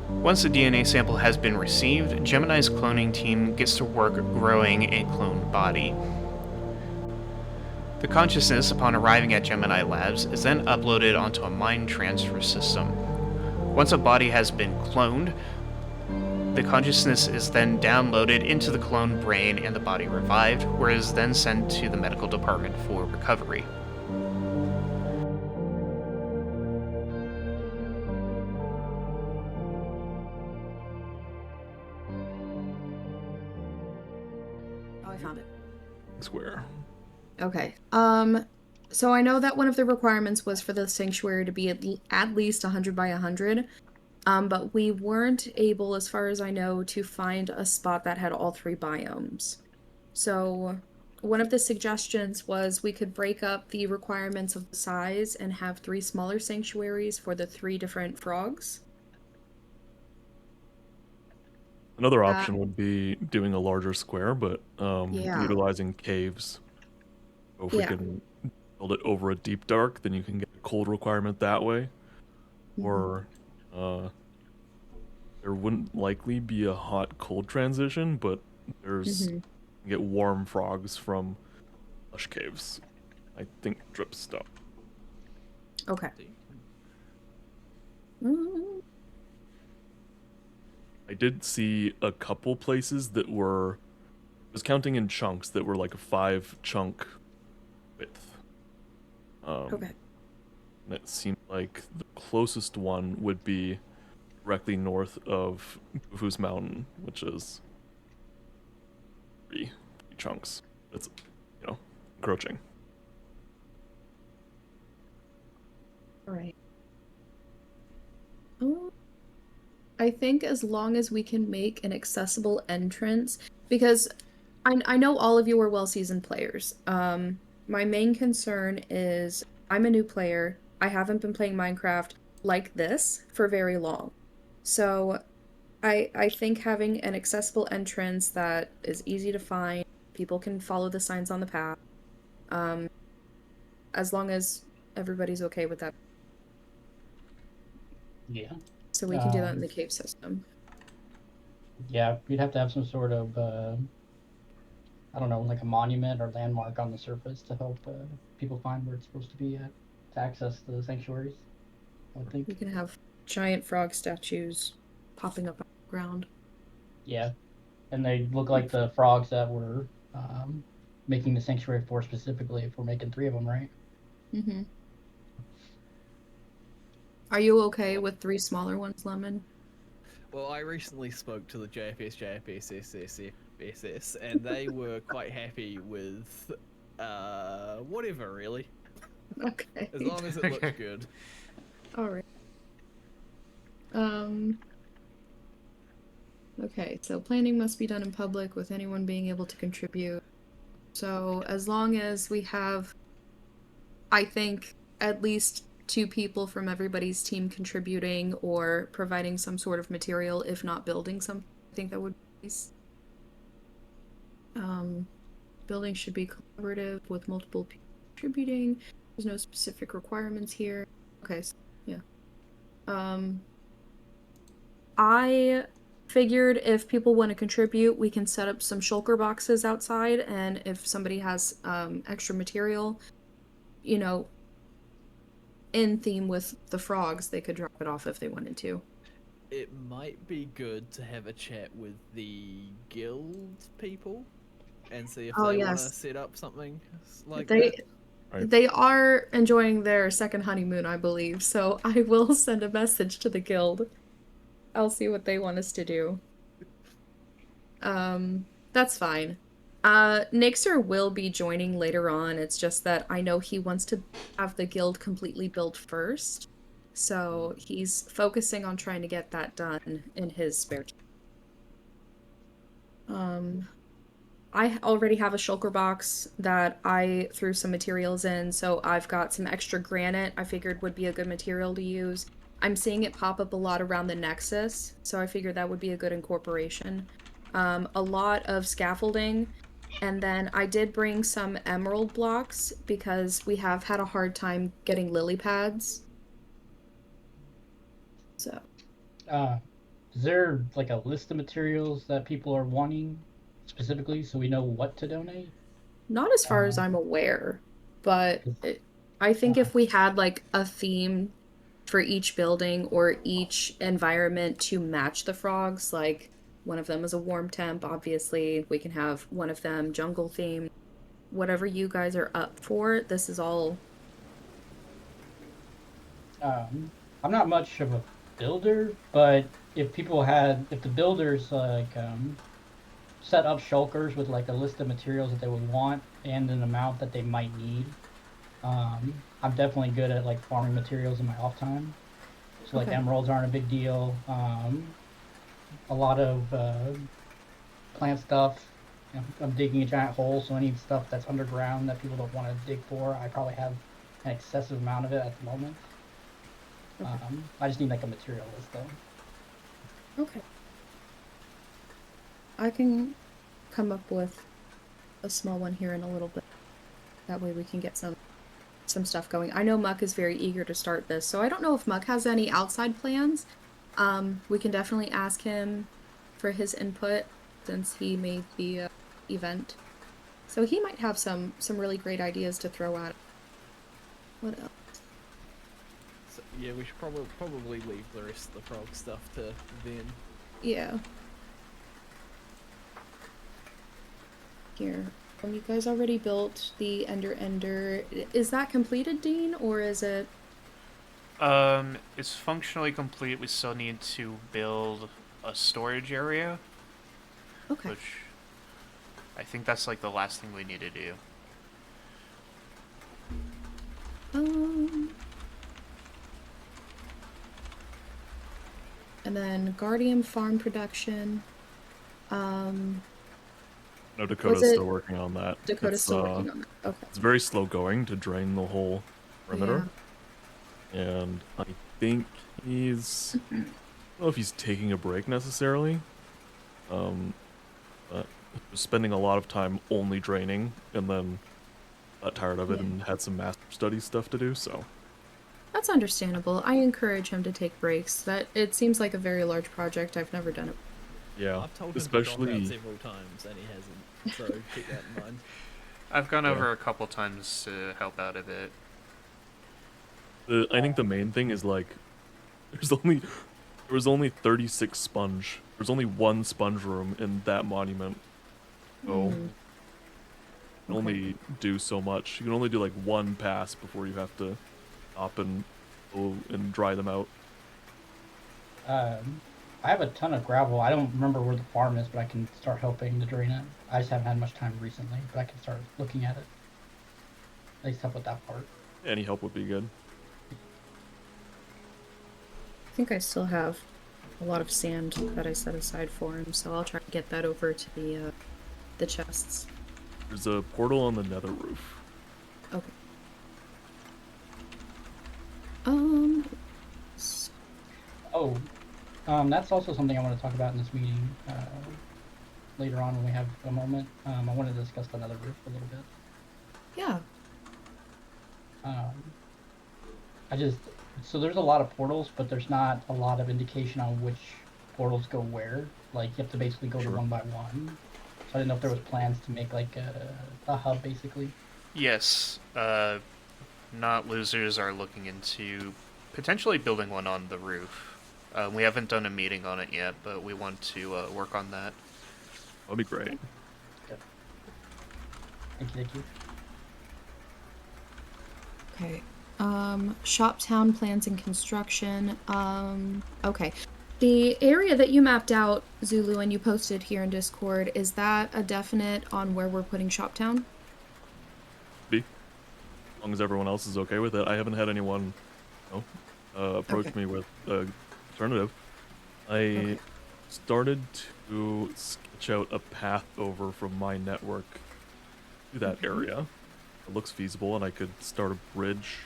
Once the DNA sample has been received, Gemini's cloning team gets to work growing a cloned body. The consciousness, upon arriving at Gemini Labs, is then uploaded onto a mind transfer system. Once a body has been cloned, the consciousness is then downloaded into the cloned brain and the body revived, where it is then sent to the medical department for recovery. Oh, I found it. Square. Okay. So I know that one of the requirements was for the sanctuary to be at least 100 by 100. But we weren't able, as far as I know, to find a spot that had all 3 biomes. So one of the suggestions was we could break up the requirements of the size and have 3 smaller sanctuaries for the 3 different frogs. Another option would be doing a larger square, but Yeah. utilizing caves. So if we can build it over a deep dark, then you can get a cold requirement that way. Or there wouldn't likely be a hot-cold transition, but there's you can get warm frogs from lush caves. I think drip stuff. Okay. I did see a couple places that were, I was counting in chunks that were like a 5-chunk width. Okay. And it seemed like the closest one would be directly north of Bufu's Mountain, which is 3 chunks. It's, encroaching. All right. I think as long as we can make an accessible entrance, because I know all of you are well-seasoned players. My main concern is I'm a new player. I haven't been playing Minecraft like this for very long. So I think having an accessible entrance that is easy to find, people can follow the signs on the path, as long as everybody's okay with that. Yeah. So we can do that in the cave system. Yeah, we'd have to have some sort of, I don't know, like a monument or landmark on the surface to help people find where it's supposed to be at to access the sanctuaries, I think. We can have giant frog statues popping up on the ground. Yeah, and they look like the frogs that we're making the sanctuary for specifically if we're making 3 of them, right? Are you okay with 3 smaller ones, Lemon? Well, I recently spoke to the JFS, JFS, and they were quite happy with whatever, really. Okay. As long as it looks good. Alright. Okay, so planning must be done in public with anyone being able to contribute. So as long as we have, I think, at least 2 people from everybody's team contributing or providing some sort of material, if not building something, I think that would be nice. Building should be collaborative with multiple people contributing. There's no specific requirements here. Okay, so, yeah. I figured if people want to contribute, we can set up some shulker boxes outside, and if somebody has extra material, you know, in theme with the frogs, they could drop it off if they wanted to. It might be good to have a chat with the guild people and see if they want to set up something like that. Right. They are enjoying their second honeymoon, I believe, so I will send a message to the guild. I'll see what they want us to do. That's fine. Nixer will be joining later on. It's just that I know he wants to have the guild completely built first. So he's focusing on trying to get that done in his spare time. I already have a shulker box that I threw some materials in, so I've got some extra granite I figured would be a good material to use. I'm seeing it pop up a lot around the Nexus, so I figured that would be a good incorporation. A lot of scaffolding, and then I did bring some emerald blocks because we have had a hard time getting lily pads. So. Is there like a list of materials that people are wanting specifically so we know what to donate? Not as far as I'm aware, but I think if we had like a theme for each building or each environment to match the frogs, like one of them is a warm temp, obviously we can have one of them jungle themed. Whatever you guys are up for, this is all. I'm not much of a builder, but if the builders like set up shulkers with like a list of materials that they would want and an amount that they might need, I'm definitely good at like farming materials in my off time. So like emeralds aren't a big deal. A lot of plant stuff. You know, I'm digging a giant hole, so any stuff that's underground that people don't want to dig for, I probably have an excessive amount of it at the moment. I just need like a material list though. Okay. I can come up with a small one here in a little bit. That way we can get some stuff going. I know Muck is very eager to start this, so I don't know if Muck has any outside plans. We can definitely ask him for his input since he made the event. So he might have some really great ideas to throw at. What else? So, yeah, we should probably leave the rest of the frog stuff to then. Yeah. Here. You guys already built the Ender. Is that completed, Dean, or is it? It's functionally complete. We still need to build a storage area. Okay. Which I think that's like the last thing we need to do. And then Guardian farm production. No, Dakota's still working on that. Dakota's still working on that. Okay. It's very slow going to drain the whole perimeter. Yeah. And I think he's... I don't know if he's taking a break necessarily. But he was spending a lot of time only draining and then got tired of it and had some master study stuff to do, so... That's understandable. I encourage him to take breaks. That it seems like a very large project. I've never done it. Yeah, I've told him especially to drop out several times and he hasn't, so keep that in mind. I've gone over a couple times to help out a bit. I think the main thing is like there was only 36 sponge. There's only one sponge room in that monument. So you can only do so much. You can only do like one pass before you have to stop and go and dry them out. I have a ton of gravel. I don't remember where the farm is, but I can start helping to drain it. I just haven't had much time recently, but I can start looking at it. At least help with that part. Any help would be good. I think I still have a lot of sand that I set aside for him, so I'll try to get that over to the chests. There's a portal on the nether roof. Okay. s- Oh, that's also something I want to talk about in this meeting later on when we have a moment. I want to discuss the nether roof a little bit. yeah. So there's a lot of portals, but there's not a lot of indication on which portals go where. Like, you have to basically go to one by one. So I didn't know if there was plans to make, like, a hub, basically. Yes, not losers are looking into potentially building one on the roof. We haven't done a meeting on it yet, but we want to work on that. That'd be great. Good. Thank you. Okay. Shoptown plans and construction. Okay. The area that you mapped out, Zulu, and you posted here in Discord, is that a definite on where we're putting Shoptown? Be. As long as everyone else is okay with it. I haven't had anyone approach me with an alternative. I started to sketch out a path over from my network to that area. It looks feasible, and I could start a bridge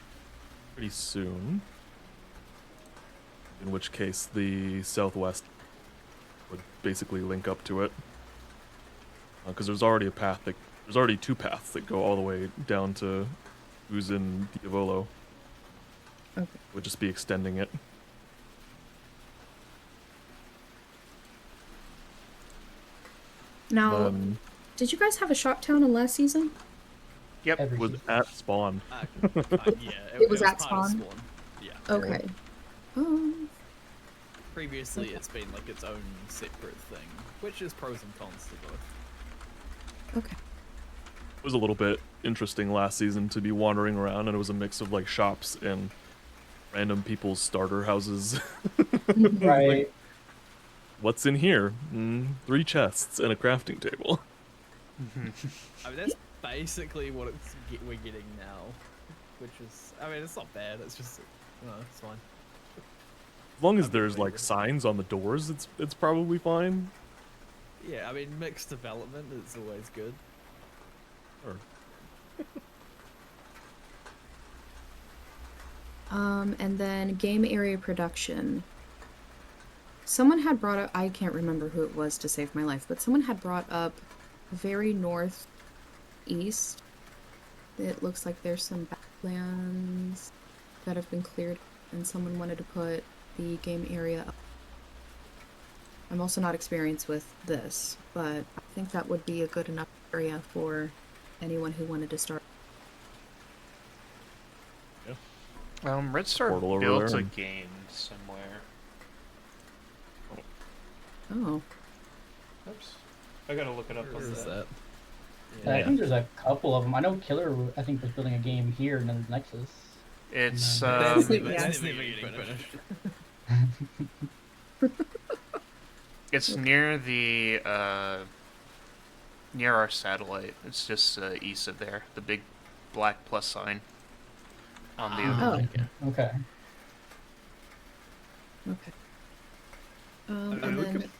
pretty soon. In which case, the southwest would basically link up to it. Because there's already there's already two paths that go all the way down to who's in Diavolo. Okay. Would just be extending it. Now, did you guys have a Shoptown in last season? Yep. It was at spawn. Yeah, It was at part of spawn? Yeah. Okay. Previously, it's been like its own separate thing, which is pros and cons to both. Okay. It was a little bit interesting last season to be wandering around, and it was a mix of like shops and random people's starter houses. Right. Like, what's in here? 3 chests and a crafting table. I mean, that's basically what we're getting now, which is, I mean, it's not bad. It's just, it's fine. As long as there's like signs on the doors, it's probably fine. Yeah, I mean, mixed development is always good. Sure. And then game area production. Someone had brought up, I can't remember who it was to save my life, but someone had brought up very northeast. It looks like there's some backlands that have been cleared, and someone wanted to put the game area up. I'm also not experienced with this, but I think that would be a good enough area for anyone who wanted to start. Red Star Portal over built there a and- game somewhere. Oh. Oops. I gotta look it up Where on is that. that? I think there's a couple of them. I know Killer, I think, was building a game here near the Nexus. It's That's Yeah. never getting finished. it's near the near our satellite. It's just east of there. The big black plus sign on the Oh. Okay. Okay. mean, And we then could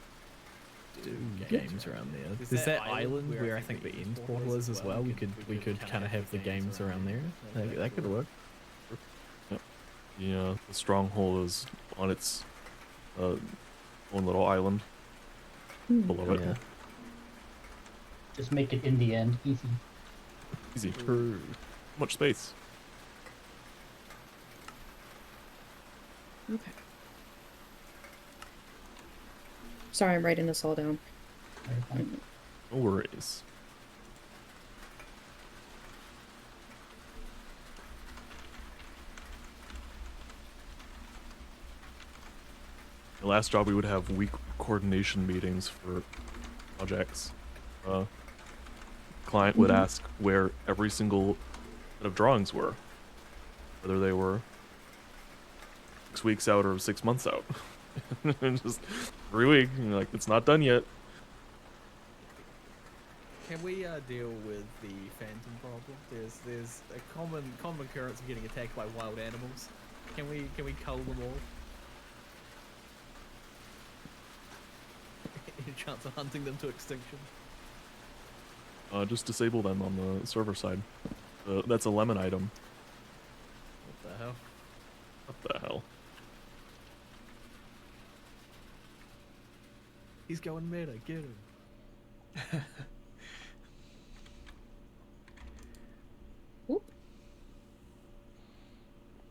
do games around there. There's that island where I think the end portal is as well. We could kind of have the games around there. That could work. The stronghold is on its own little island below it. Yeah. Just make it in the end. Easy. Easy. Much space. okay. Sorry, I'm writing this all down. Very fine. No worries. The last job we would have weekly coordination meetings for projects. Client would ask where every single set of drawings were, whether they were 6 weeks out or 6 months out. Just every week, you're like, it's not done yet. Can we deal with the phantom problem? There's a common occurrence of getting attacked by wild animals. Can we cull them all? Any chance of hunting them to extinction? Just disable them on the server side. That's a lemon item. What the hell? What the hell? He's going meta. Get him. Whoop.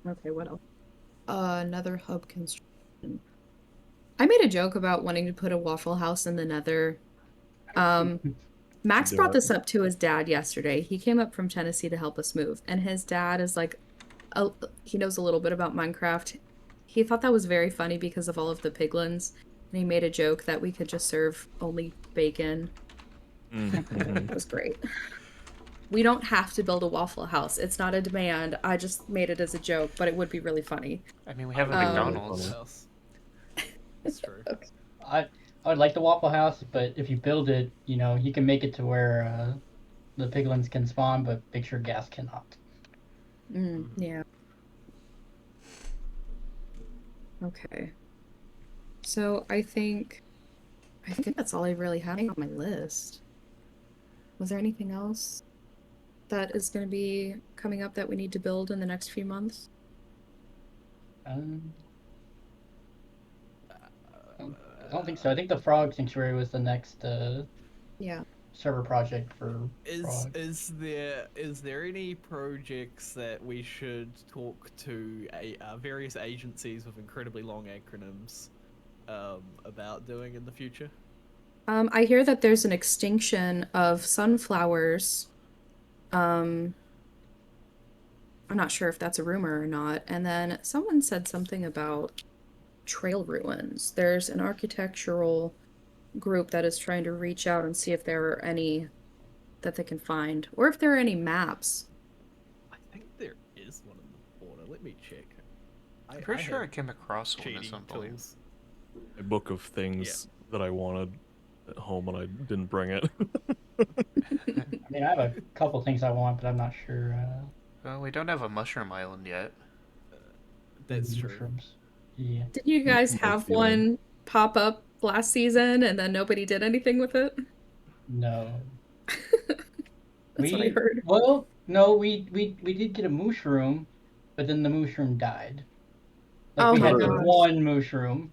Okay, what else? Another hub construction. I made a joke about wanting to put a Waffle House in the Nether. Max brought this up to his dad yesterday. He came up from Tennessee to help us move, and his dad is like, he knows a little bit about Minecraft. He thought that was very funny because of all of the piglins, and he made a joke that we could just serve only bacon. It was great. We don't have to build a Waffle House. It's not a demand. I just made it as a joke, but it would be really funny. I mean, we have a McDonald's. That's true. Okay. I would like the Waffle House, but if you build it, you know, you can make it to where the piglins can spawn, but make sure gas cannot. Yeah. Okay. So I think that's all I really had on my list. Was there anything else that is going to be coming up that we need to build in the next few months? I don't think so. I think the Frog Sanctuary was the next Yeah. server project for Frog. Is there any projects that we should talk to various agencies with incredibly long acronyms about doing in the future? I hear that there's an extinction of sunflowers. I'm not sure if that's a rumor or not. And then someone said something about trail ruins. There's an architectural group that is trying to reach out and see if there are any that they can find, or if there are any maps. I think there is one in the border. Let me check. I'm pretty sure I came across one at some point. Tools. A book of things that I wanted at home and I didn't bring it. I mean, I have a couple things I want, but I'm not sure. Well, we don't have a mushroom island yet. That's true. Mushrooms. Yeah. Did you guys have one pop up last season and then nobody did anything with it? No. That's what I heard. Well, no, we did get a mushroom, but then the mushroom died. Like, we had the one mushroom,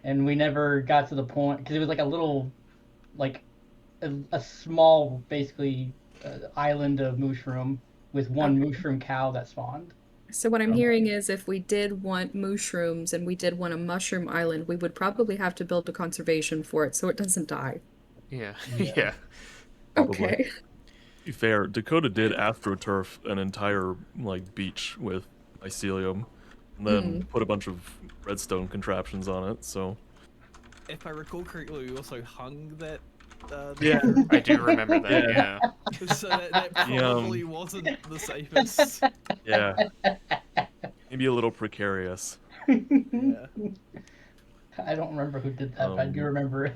and we never got to the point because it was like a little, like, a small, basically, island of mushroom with one mushroom cow that spawned. So what I'm hearing is if we did want mushrooms and we did want a mushroom island, we would probably have to build a conservation for it so it doesn't die. Yeah. Yeah. Probably. Okay. To be fair, Dakota did AstroTurf an entire like beach with mycelium, and then put a bunch of redstone contraptions on it. So, if I recall correctly, we also hung that. Yeah, I do remember that. Yeah. So that probably wasn't the safest. Yeah. Maybe a little precarious. Yeah. I don't remember who did that, but I do remember it.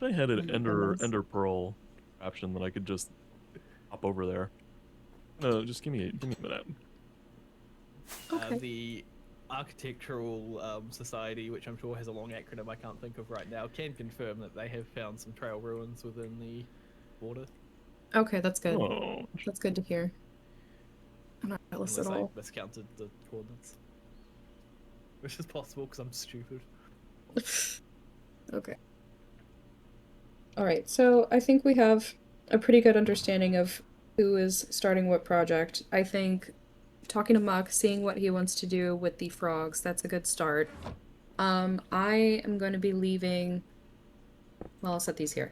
I had an ender pearl option that I could just hop over there. Just give me a minute. Okay. The Architectural Society, which I'm sure has a long acronym I can't think of right now, can confirm that they have found some trail ruins within the border. Okay, that's good. Oh. That's good to hear. I'm not jealous at Unless all. I miscounted the coordinates. Which is possible because I'm stupid. Okay. Alright, so I think we have a pretty good understanding of who is starting what project. I think talking to Muck, seeing what he wants to do with the frogs, that's a good start. I am going to be leaving... Well, I'll set these here.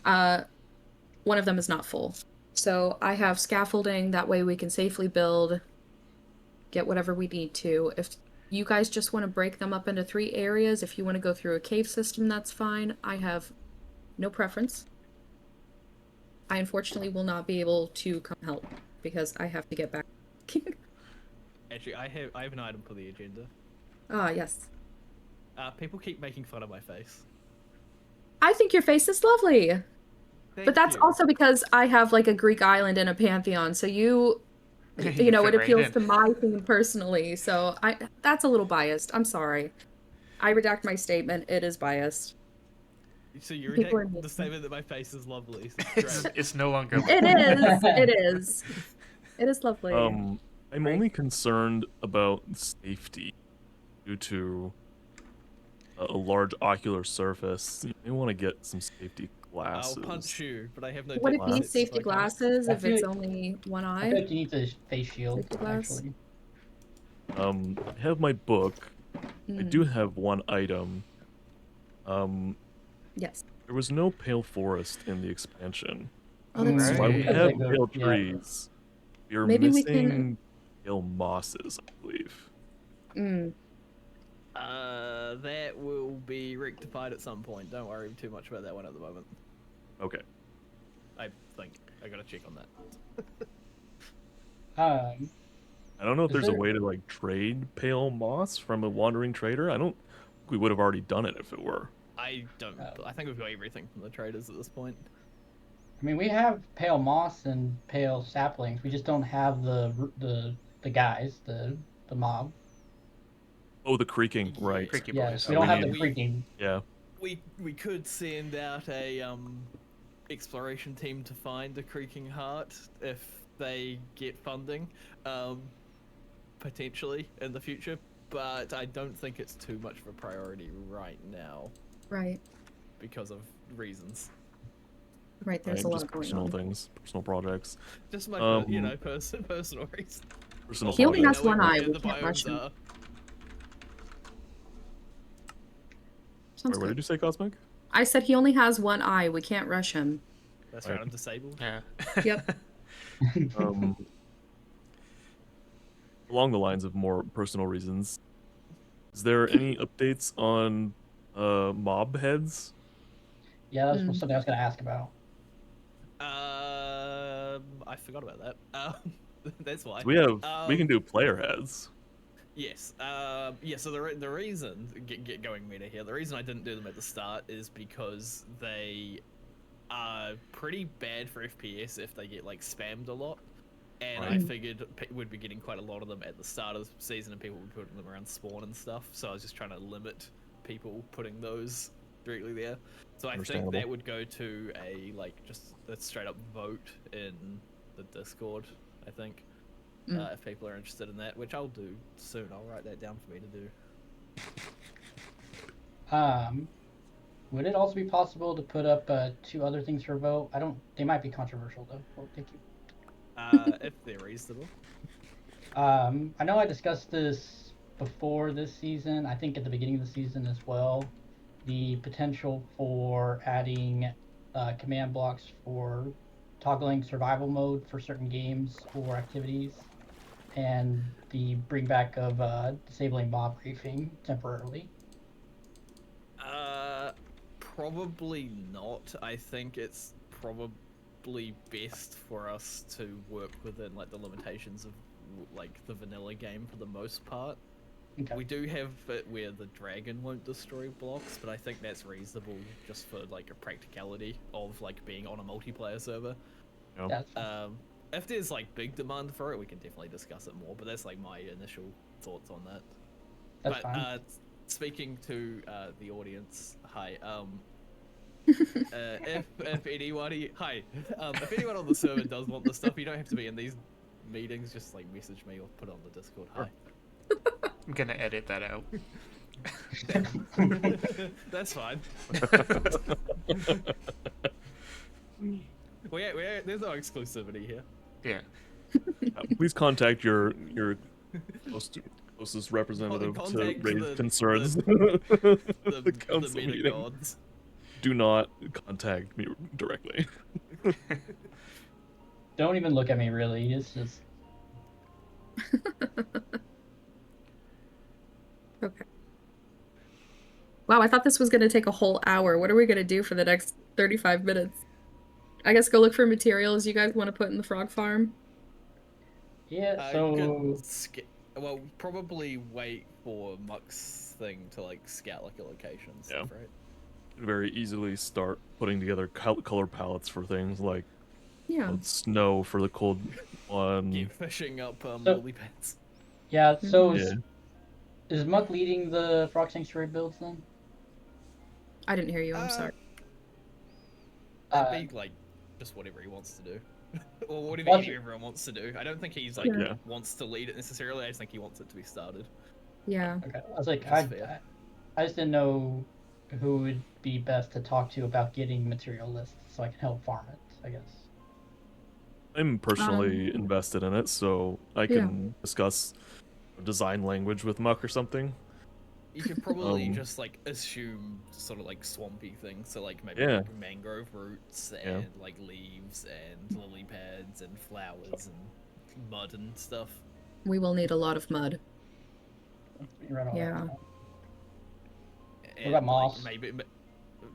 One of them is not full. So I have scaffolding, that way we can safely build, get whatever we need to. If you guys just want to break them up into 3 areas, if you want to go through a cave system, that's fine. I have no preference. I unfortunately will not be able to come help because I have to get back. Actually, I have an item for the agenda. Ah, yes. People keep making fun of my face. I think your face is lovely. Thank But that's you. also because I have like a Greek island and a pantheon, so you know, fit it right appeals in. to my theme personally. So that's a little biased. I'm sorry. I redact my statement. It is biased. So you People are redact the making- statement that my face is lovely. So it's great. It's no longer. It is. It is. It is lovely. I'm Right. only concerned about safety due to a large ocular surface. You may want to get some safety glasses. I'll punch you, but I have no. Would it deck be defense, so safety I can't. glasses I if feel it's like- only one I eye? feel like you need the face shield, Safety glass? actually. I have my book. I Mm, do have one item. Yes. There was no pale forest in the expansion. Oh, that's Right. While we Right. have Because they pale go- yeah. trees, we are Maybe we missing can- pale mosses, I believe. Mm. That will be rectified at some point. Don't worry too much about that one at the moment. Okay. I think I gotta check on that. I don't know if Is there's a there- way to like trade pale moss from a wandering trader. I don't think we would have already done it if it were. I don't. I think we've got everything from the traders at this point. I mean, we have pale moss and pale saplings. We just don't have the guys, the mob. Oh, the creaking, right? Creaky Yes, boys. we don't have we the need- creaking. Yeah. We could send out a exploration team to find the creaking heart if they get funding, potentially in the future. But I don't think it's too much of a priority right now Right. because of reasons. Right. There's Right, a lot just going personal on. things, personal projects, Just my personal reasons. personal He only projects. has one eye, where we the can't rush biomes him. are. Sounds Wait, what good. did you say, Cosmic? I said he only has one eye. We can't rush him. That's Right. right. I'm disabled. Yeah. Yep. Um, along the lines of more personal reasons, is there any updates on mob heads? Yeah, that's Mm. something I was gonna ask about. I forgot about that. That's why. We have we can Um, do player heads. Yes. Yeah. So the reason get going meta here. The reason I didn't do them at the start is because they are pretty bad for FPS if they get like spammed a lot. And I Right. figured we'd be getting quite a lot of them at the start of the season, and people would be putting them around spawn and stuff. So I was just trying to limit people putting those directly there. So I think Understandable. that would go to a just a straight up vote in the Discord. I think if people are interested in that, which I'll do soon. I'll write that down for me to do. Would it also be possible to put up 2 other things for a vote? I don't. They might be controversial though. Well, thank you. If they're reasonable. I know I discussed this before this season. I think at the beginning of the season as well. The potential for adding command blocks for toggling survival mode for certain games or activities, and the bring back of disabling mob briefing temporarily. Probably not. I think it's probably best for us to work within like the limitations of like the vanilla game for the most part. Okay. We do have it where the dragon won't destroy blocks, but I think that's reasonable just for like a practicality of like being on a multiplayer server. You know? That's fine. If there's like big demand for it, we can definitely discuss it more. But that's like my initial thoughts on that. That's But fine. speaking to the audience, hi. If anyone, if anyone on the server does want this stuff, you don't have to be in these meetings. Just like message me or put it on the Discord. Hi. I'm gonna edit that out. That's fine. There's no exclusivity here. Yeah. Please contact your closest representative to Contact raise concerns. The The council meta meeting. gods. Do not contact me directly. Don't even look at me, really. It's just Okay. Wow, I thought this was going to take a whole hour. What are we going to do for the next 35 minutes? I guess go look for materials you guys want to put in the frog farm. yeah. So Well, probably wait for Muck's thing to like scout like a location and stuff, right? Very easily start putting together color palettes for things like Yeah. snow for the cold one. Keep fishing up So- lily pads. Yeah, so Yeah. is Muck leading the Frog Sanctuary builds then? I didn't hear you. I'm Uh, sorry. That'd be like just whatever he wants to do. Or whatever Well, everyone wants to do. I don't think he's like Yeah. wants to lead it necessarily. I just think he wants it to be started. Yeah. Okay, I was like, Which is fair. I just didn't know who would be best to talk to about getting material lists so I can help farm it, I guess. I'm personally invested in it, so I can discuss a design language with Muck or something. You could probably just like assume sort of like swampy things, so like maybe Yeah. like mangrove roots and like leaves and lily pads and flowers and mud and stuff. We will need a lot of mud. You read all that Yeah. down. And, about moss? Maybe,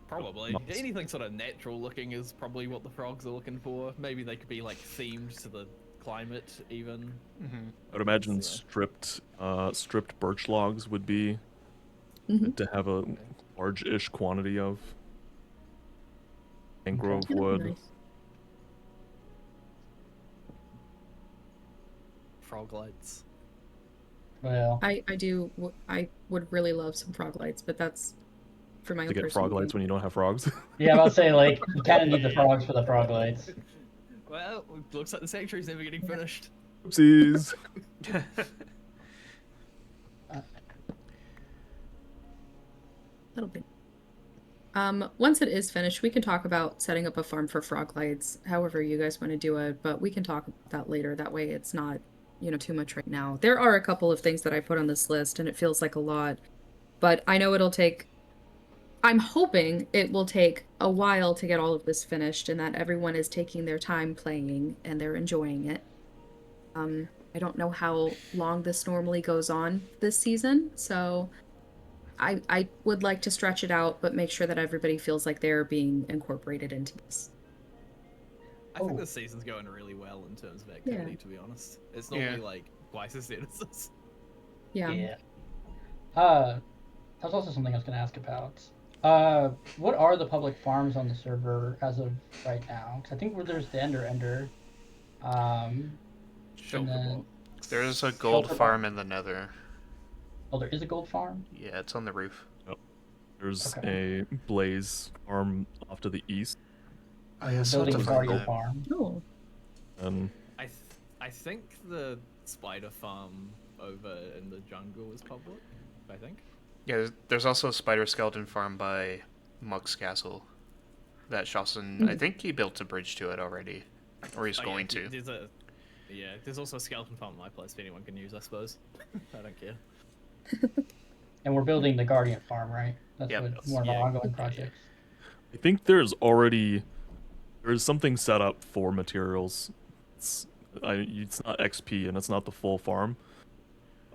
probably Moss. anything sort of natural looking is probably what the frogs are looking for. Maybe they could be like themed to the climate even. Mm-hmm. I would imagine Yeah. stripped birch logs would be Mhm. to have a large-ish quantity of mangrove Yeah, that'd wood. be nice. Frog lights. Well, I would really love some frog lights, but that's for my To own get personal frog lights gain. when you don't have frogs. yeah, I'll say like you kind of need the frogs for the frog lights. Well, looks like the sanctuary's never getting finished. Oopsies. That'll be. Once it is finished, we can talk about setting up a farm for frog lights, however you guys want to do it, but we can talk about that later. That way it's not, too much right now. There are a couple of things that I put on this list, and it feels like a lot, but I know I'm hoping it will take a while to get all of this finished and that everyone is taking their time playing and they're enjoying it. I don't know how long this normally goes on this season, so I would like to stretch it out, but make sure that everybody feels like they're being incorporated into this. I think Oh. this season's going really well in terms of activity, to be honest. It's normally like twice as dead as this. Yeah. That was also something I was going to ask about. What are the public farms on the server as of right now? Because I think there's the Ender. Shelter then- box. There's a gold Shelter farm in the Nether. Oh, there is a gold farm? Yeah, it's on the roof. There's Okay. a blaze farm off to the east, Oh, yeah, so Building to a find guardian that. farm. Oh. and I think the spider farm over in the jungle is public. I think. Yeah, there's also a spider skeleton farm by Muck's Castle. That Shawson, I think he built a bridge to it already. Or he's Oh, going yeah, to. There's also a skeleton farm at my place if anyone can use, I suppose. I don't care. And we're building the guardian farm, right? That's Yep. what one of Yeah. our ongoing projects. I think there's something set up for materials. It's not XP and it's not the full farm,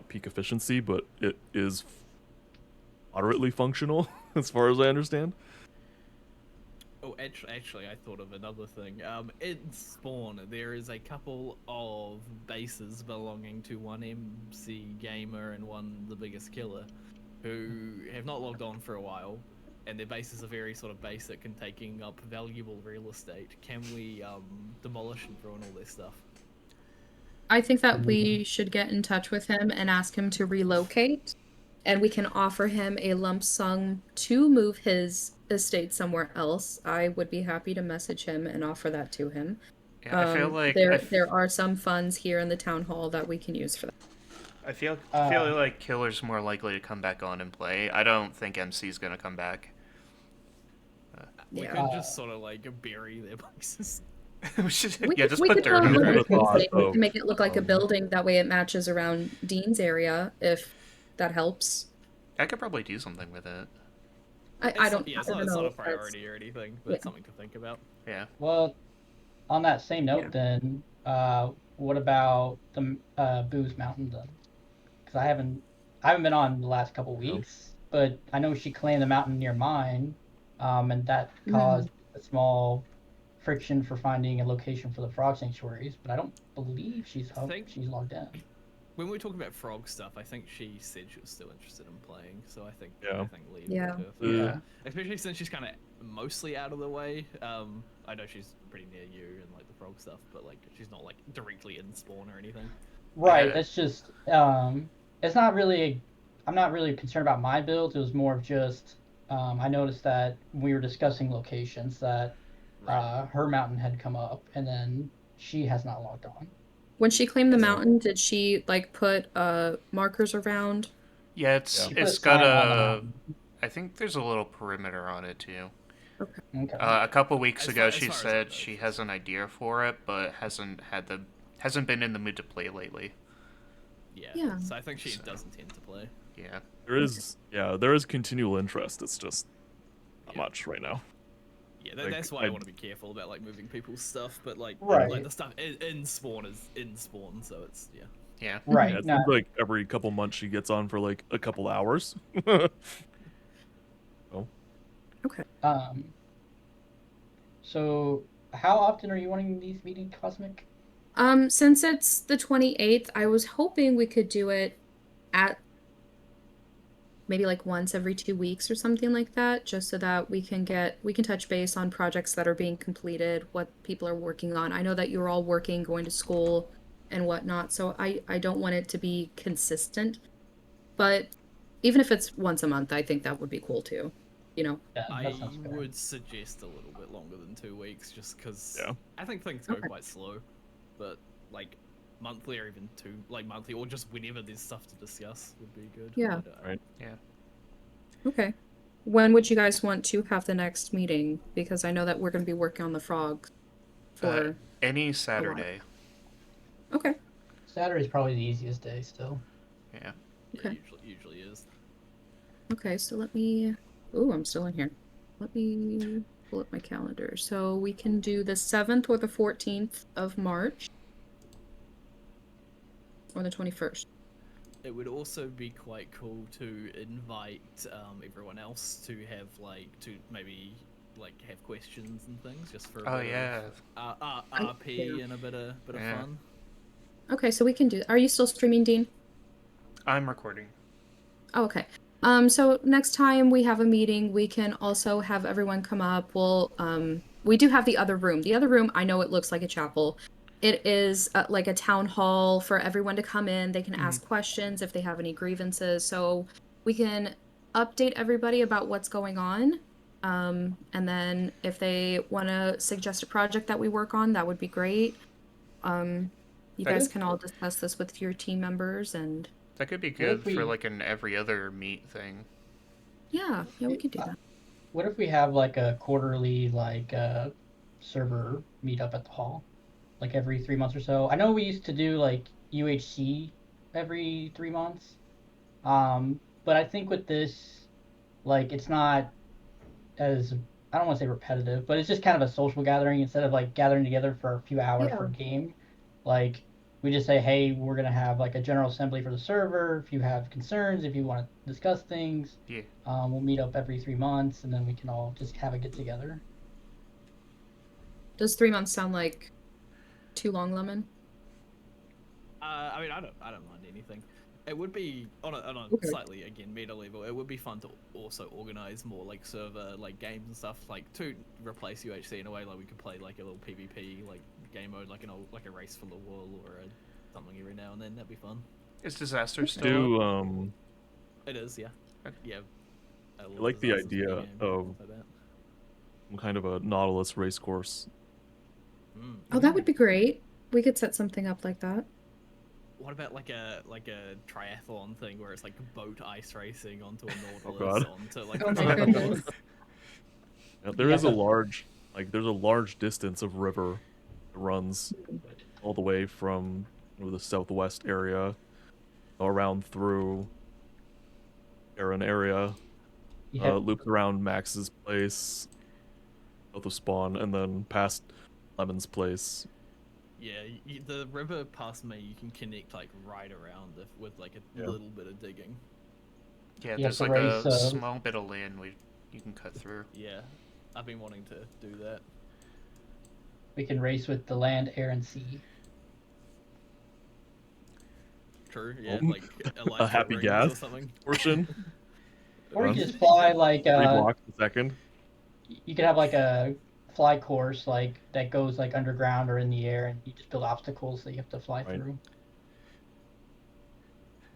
peak efficiency, but it is moderately functional as far as I understand. Oh, actually, I thought of another thing. In Spawn, there is a couple of bases belonging to one MC Gamer and one The Biggest Killer, who have not logged on for a while, and their bases are very sort of basic and taking up valuable real estate. Can we demolish and throw in all their stuff? I think that we should get in touch with him and ask him to relocate, and we can offer him a lump sum to move his estate somewhere else. I would be happy to message him and offer that to him. Yeah, I feel like there are some funds here in the town hall that we can use for that. I feel like Killer's more likely to come back on and play. I don't think MC's gonna come back. We Yeah. could just sort of like bury their bases. We should, We yeah, could, just we put could dirt throw on a would it. have building thought, thing. We though, can make it look like a building. That way it matches around Dean's area, if that helps. I could probably do something with it. I don't Yeah, I don't it's not know a if that's- priority or anything, but Yeah. something to think about. Yeah. Well, on that same note, Yeah. then, what about the Booze Mountain then? Because I haven't been on the last couple weeks, but I know she claimed the mountain near mine, and that caused a small friction for finding a location for the frog sanctuaries. But I don't believe she's logged in. when we were talking about frog stuff, I think she said she was still interested in playing. So I think leave Yeah. it to her. Yeah. Especially since she's kind of mostly out of the way. I know she's pretty near you and like the frog stuff, but like she's not like directly in spawn or anything. Right. Yeah. That's just it's not really. I'm not really concerned about my builds. It was more of just I noticed that we were discussing locations that her mountain had come up, and then she has not logged on. When she claimed the So- mountain, did she like put markers around? Yeah, it's Yeah. She put it's a got sign on the a. mountain. I think there's a little perimeter on it too. Okay. Okay. A couple weeks As ago, far- as she far as I said know, she she's- has an idea for it, but hasn't been in the mood to play lately. Yeah. So I think she So- does intend to play. Yeah. There is continual interest. It's just not Yeah. much right now. Yeah, Like, that's why I- I want to be careful about like moving people's stuff. But like, Right. like the stuff in spawn is in spawn, so it's Yeah. Right. Yeah, it no, seems like every couple months she gets on for like a couple hours. Okay. So, how often are you wanting these meetings, Cosmic? Since it's the 28th, I was hoping we could do it at maybe like once every 2 weeks or something like that, just so that we can touch base on projects that are being completed, what people are working on. I know that you're all working, going to school and whatnot, so I don't want it to be consistent. But even if it's once a month, I think that would be cool too. You know? Yeah, I that sounds fair. would suggest a little bit longer than 2 weeks, just because Yeah. I think things go Okay. quite slow. But like monthly or even monthly, or just whenever there's stuff to discuss would be good. Yeah. But, Right. Yeah. Okay. When would you guys want to have the next meeting? Because I know that we're going to be working on the frog for... Any Saturday. Okay. Saturday's probably the easiest day still. Yeah. yeah, Okay. usually is. Okay, so let me... Ooh, I'm still in here. Let me pull up my calendar. So we can do the 7th or the 14th of March. Or the 21st. It would also be quite cool to invite everyone else to have to maybe have questions and things just for a Oh bit yeah. of RP and a bit of Yeah. fun. Okay, so we can do... Are you still streaming, Dean? I'm recording. Oh, okay. So next time we have a meeting, we can also have everyone come up. We do have the other room. The other room, I know it looks like a chapel. It is like a town hall for everyone to come in. They can ask questions if they have any grievances. So we can update everybody about what's going on. And then if they want to suggest a project that we work on, that would be great. You That guys is can all discuss this with your team members and That could be What good if we- for like an every other meet thing. yeah, we could do that. What if we have like a quarterly server meetup at the hall, like every 3 months or so? I know we used to do like UHC every 3 months, but I think with this, like it's not as I don't want to say repetitive, but it's just kind of a social gathering instead of like gathering together for a few hours for a game. Like we just say, hey, we're gonna have like a general assembly for the server. If you have concerns, if you want to discuss things, Yeah. we'll meet up every 3 months, and then we can all just have a get together. Does 3 months sound like too long, Lemon? I mean, I don't mind anything. It would be on a Okay. slightly again meta level. It would be fun to also organize more like server games and stuff to replace UHC in a way. Like we could play like a little PvP game mode, like a race for the wall or something every now and then. That'd be fun. Is disaster still up? Do It is, yeah, yeah. I like the idea of like that. some kind of a Nautilus race course. Oh, that would be great. We could set something up like that. What about like a triathlon thing where it's like boat ice racing onto a Oh, Nautilus God. onto like Oh my goodness. Yeah, there Yeah, is a but- large distance of river that runs all the way from the southwest area around through Aaron area, You have, loops around Max's place, south of Spawn, and then past Lemon's place. Yeah, the river past me, you can connect like right around with like a Yeah. little bit of digging. Yeah, You there's have like to a race, small bit of land you can cut through. Yeah, I've been wanting to do that. we can race with the land, air, and sea. True. Yeah, Um, like a happy rings gas or something. portion. Or you Runs could just fly like 3 blocks a second. you could have like a fly course like that goes like underground or in the air, and you just build obstacles that you have to fly Right. through.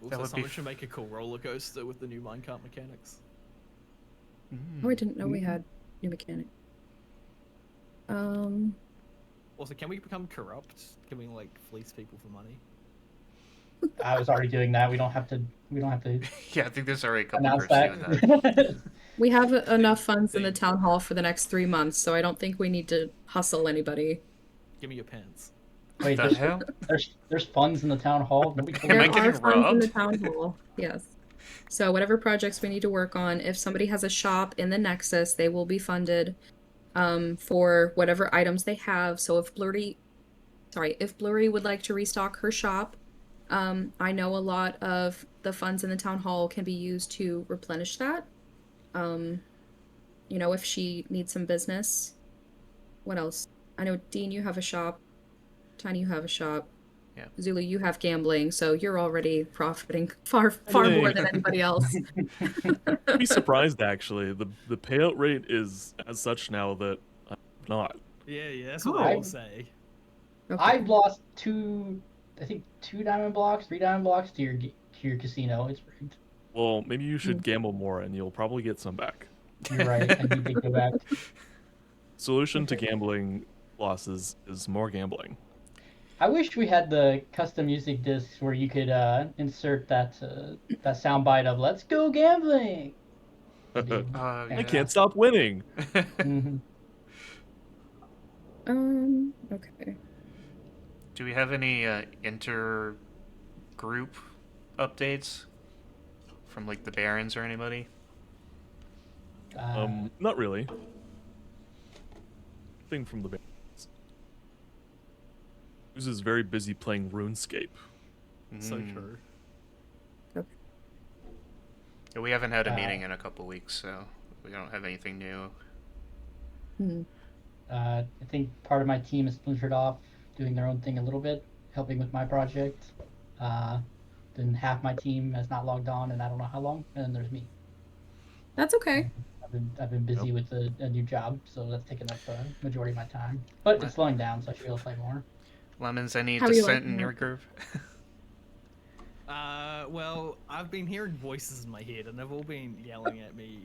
Also, would be someone should make a cool roller coaster with the new minecart mechanics. Oh, I didn't know we had new mechanic. Also, can we become corrupt? Can we like fleece people for money? I was already doing that. We don't have to. Yeah, I think there's already a couple Announce groups doing that. that. We have enough funds in the Thing. town hall for the next 3 months, so I don't think we need to hustle anybody. Give me your pants. Wait, The hell? there's funds in the town hall. Nobody told Am me I There getting are funds in the robbed? town hall, yes. So whatever projects we need to work on, if somebody has a shop in the Nexus, they will be funded for whatever items they have. So if Blurry would like to restock her shop, I know a lot of the funds in the town hall can be used to replenish that. You know, if she needs some business. What else? I know, Dean, you have a shop. Tiny, you have a shop. Yeah. Zulu, you have gambling, so you're already profiting far more than anybody else. I'd be surprised actually. The payout rate is as such now that I'm not. Yeah, that's what Oh. I will say. Okay. I've lost two diamond blocks, 3 diamond blocks to your casino. It's rigged. Well, maybe you should gamble more and you'll probably get some back. You're right. I need to go back. Solution to gambling losses is more gambling. I wish we had the custom music discs where you could insert that soundbite of "Let's go gambling." Yeah. I can't stop winning. Mhm. Okay. Do we have any inter group updates from like the Barons or anybody? Not really. Thing from the band. Who's is very busy playing RuneScape. So Mm. true. Yeah, we haven't had a meeting in a couple weeks, so we don't have anything new. I think part of my team is splintered off, doing their own thing a little bit, helping with my project. Then half my team has not logged on, and I don't know how long. And then there's me. That's okay. I've been busy with a new job, so that's taken up the majority of my time. But it's slowing down, so I should be able to play more. Lemons, any How are you dissent liking in your it? group? Well, I've been hearing voices in my head, and they've all been yelling at me.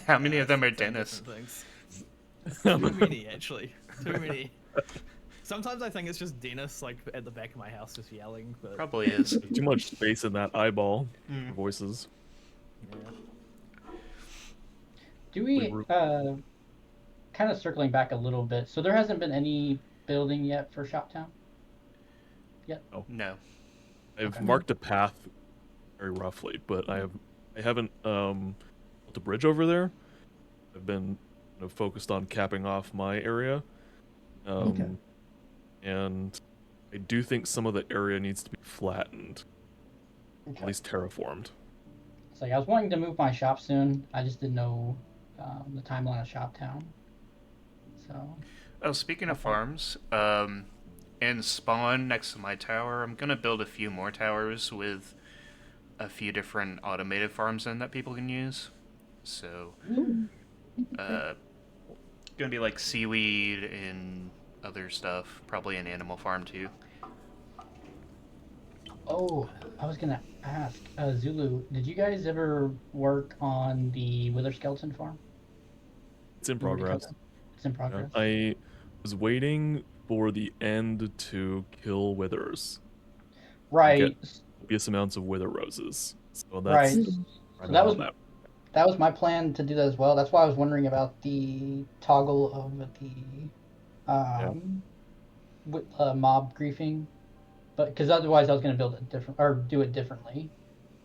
How many of them are saying Dennis? different things. Too many, actually. Too many. Sometimes I think it's just Dennis, like, at the back of my house just yelling, but... Probably is. There's too much space in that eyeball Mm. for voices. Yeah. Do we We kind of circling back a little bit? So there hasn't been any building yet for Shoptown. No. I've Okay. marked a path very roughly, but I haven't built a bridge over there. I've been focused on capping off my area. Okay. And I do think some of the area needs to be flattened, Okay. at least terraformed. It's like I was wanting to move my shop soon. I just didn't know the timeline of Shoptown. So Oh, speaking of Okay. farms, in Spawn next to my tower, I'm gonna build a few more towers with a few different automated farms in that people can use. So, gonna be like seaweed and other stuff, probably an animal farm too. Oh, I was gonna ask, Zulu, did you guys ever work on the Wither Skeleton farm? It's in You already progress. covered? It's in progress. I was waiting for the end to kill withers. Right, Copious amounts of wither roses. So right. that's So that was that was my plan to do that as well. That's why I was wondering about the toggle of the mob griefing, but because otherwise I was gonna build it different or do it differently.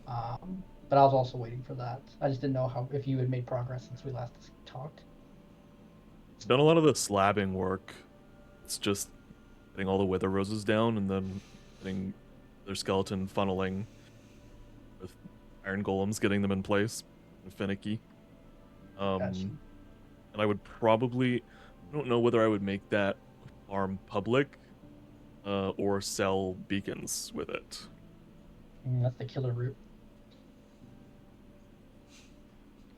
But I was also waiting for that. I just didn't know if you had made progress since we last talked. It's done a lot of the slabbing work. It's just getting all the wither roses down and then getting their skeleton funneling with iron golems, getting them in place and finicky. Gotcha. And I would probably, I don't know whether I would make that farm public or sell beacons with it. That's the killer route.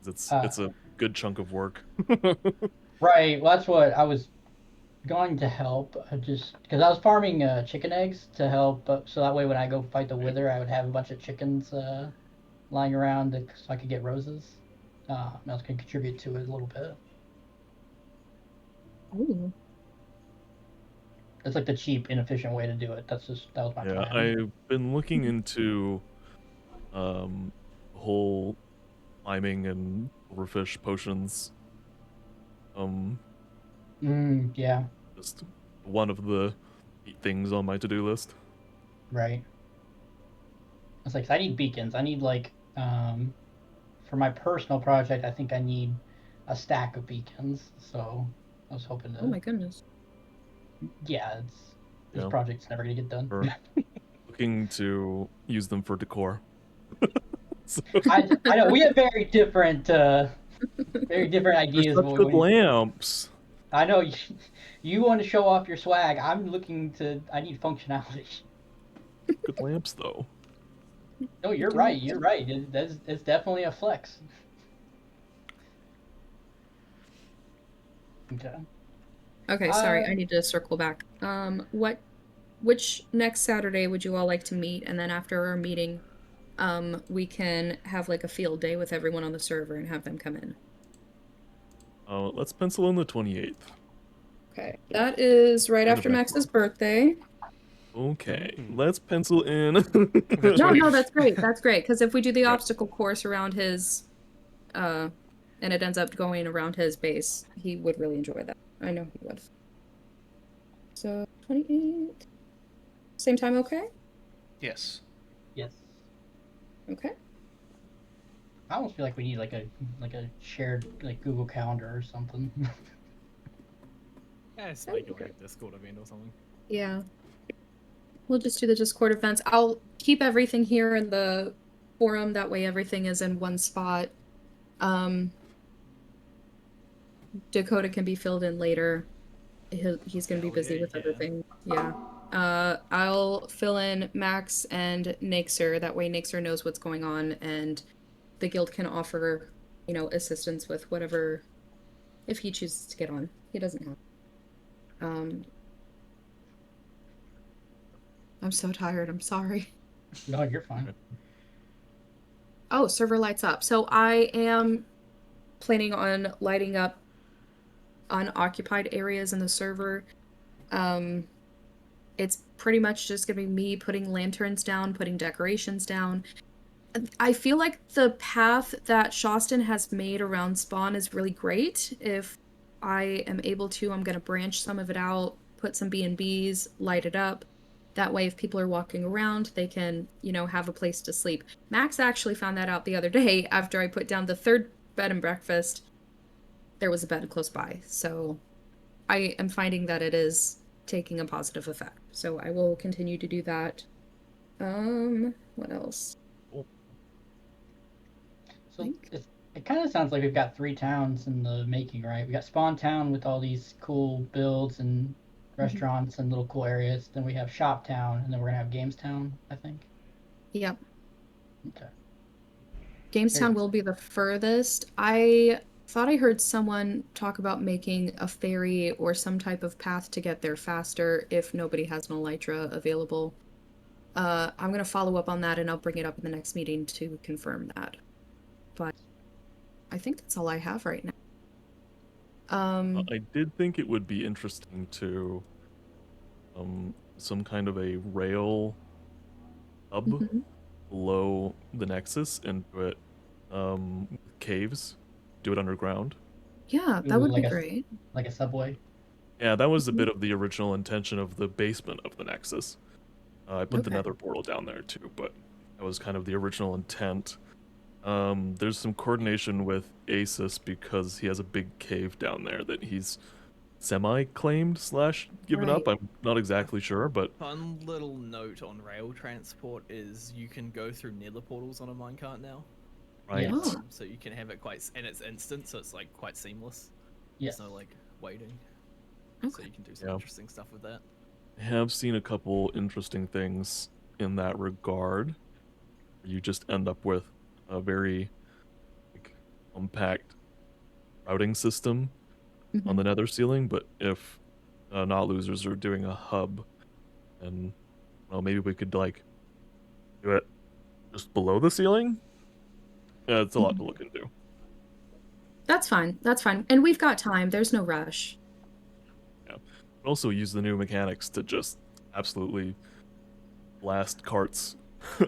It's a good chunk of work. Right. Well, that's what I was going to help. Just because I was farming chicken eggs to help, so that way when I go fight the Wither, I would have a bunch of chickens lying around so I could get roses. I was going to contribute to it a little bit. Ooh. It's like the cheap, inefficient way to do it. That was my Yeah, plan. I've been looking into whole climbing and overfish potions. Yeah. Just one of the 8 things on my to-do list. Right. It's like I need beacons. I need like for my personal project, I think I need a stack of beacons. So I was hoping to. Oh my goodness. Yeah, this Yeah. project's never gonna get done. Or looking to use them for decor. So, I know we have very different ideas. they're such good lamps. I know you want to show off your swag. I'm looking to. I need functionality. Good lamps, though. No, you're right. You're right. It's definitely a flex. Okay. Okay, sorry, I need to circle back. Which next Saturday would you all like to meet? And then after our meeting, we can have like a field day with everyone on the server and have them come in. Let's pencil in the 28th. Okay, that is right End of after next Max's birthday. Okay, let's pencil in. No, that's great. That's great. Because if we do the obstacle course around his, and it ends up going around his base, he would really enjoy that. I know he would. So 28. Same time, okay? Yes. Yes. Okay. I almost feel like we need like a shared like Google Calendar or something. Yeah, it's like a Discord event or something. Yeah. We'll just do the Discord events. I'll keep everything here in the forum. That way everything is in one spot. Dakota can be filled in later. He's going to be busy with other things. Yeah. I'll fill in Max and Nixer. That way Nixer knows what's going on and the guild can offer, assistance with whatever, if he chooses to get on. He doesn't have. I'm so tired. I'm sorry. No, you're fine. Oh, server lights up. So I am planning on lighting up unoccupied areas in the server. It's pretty much just gonna be me putting lanterns down, putting decorations down. I feel like the path that Shostin has made around spawn is really great. If I am able to, I'm gonna branch some of it out, put some B&Bs, light it up. That way, if people are walking around, they can, have a place to sleep. Max actually found that out the other day after I put down the 3rd bed and breakfast. There was a bed close by. So I am finding that it is taking a positive effect. So I will continue to do that. What else? So it kind of sounds like we've got 3 towns in the making, right? We got Spawn Town with all these cool builds and restaurants and little cool areas. Then we have Shop Town, and then we're gonna have Games Town, I think. Yep. Okay. Gamestown will be the furthest. I thought I heard someone talk about making a ferry or some type of path to get there faster if nobody has an elytra available. I'm going to follow up on that and I'll bring it up in the next meeting to confirm that. But I think that's all I have right now. I did think it would be interesting to some kind of a rail hub below the Nexus and put caves, do it underground. Yeah, that would be great. Like a subway. Yeah, that was a bit of the original intention of the basement of the Nexus. I put the Nether portal down there too, but that was kind of the original intent. There's some coordination with Asus because he has a big cave down there that he's semi-claimed / given up. I'm not exactly sure, but... Fun little note on rail transport is you can go through nether portals on a minecart now. Right. Oh. So you can have it and it's instant, so it's like quite seamless. Yes. There's no like waiting. Okay. So you can do some interesting stuff with that. I have seen a couple interesting things in that regard. You just end up with a very compact routing system on the nether ceiling. But if not losers are doing a hub, and well, maybe we could do it just below the ceiling. Yeah, it's a lot to look into. That's fine. That's fine. And we've got time. There's no rush. Yeah. But also use the new mechanics to just absolutely blast carts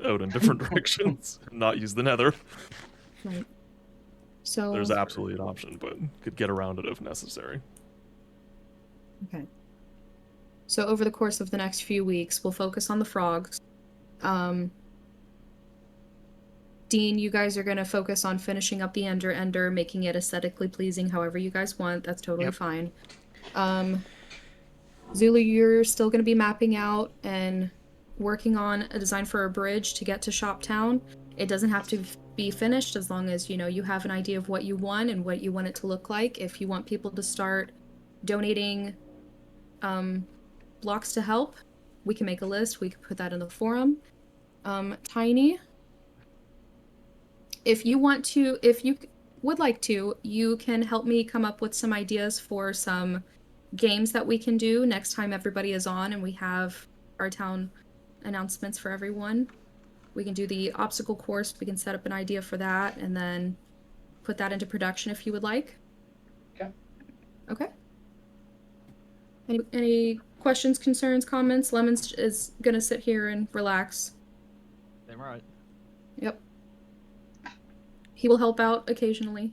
out in different directions and not use the nether. Right. So There's absolutely an option, but could get around it if necessary. Okay. So over the course of the next few weeks, we'll focus on the frogs. Dean, you guys are going to focus on finishing up the Ender, making it aesthetically pleasing however you guys want. That's totally fine. Zulu, you're still going to be mapping out and working on a design for a bridge to get to Shoptown. It doesn't have to be finished as long as, you have an idea of what you want and what you want it to look like. If you want people to start donating blocks to help, we can make a list. We can put that in the forum. Tiny, if you would like to, you can help me come up with some ideas for some games that we can do next time everybody is on and we have our town announcements for everyone. We can do the obstacle course. We can set up an idea for that and then put that into production if you would like. Okay. Okay. Any questions, concerns, comments? Lemons is gonna sit here and relax. Damn right. Yep. He will help out occasionally.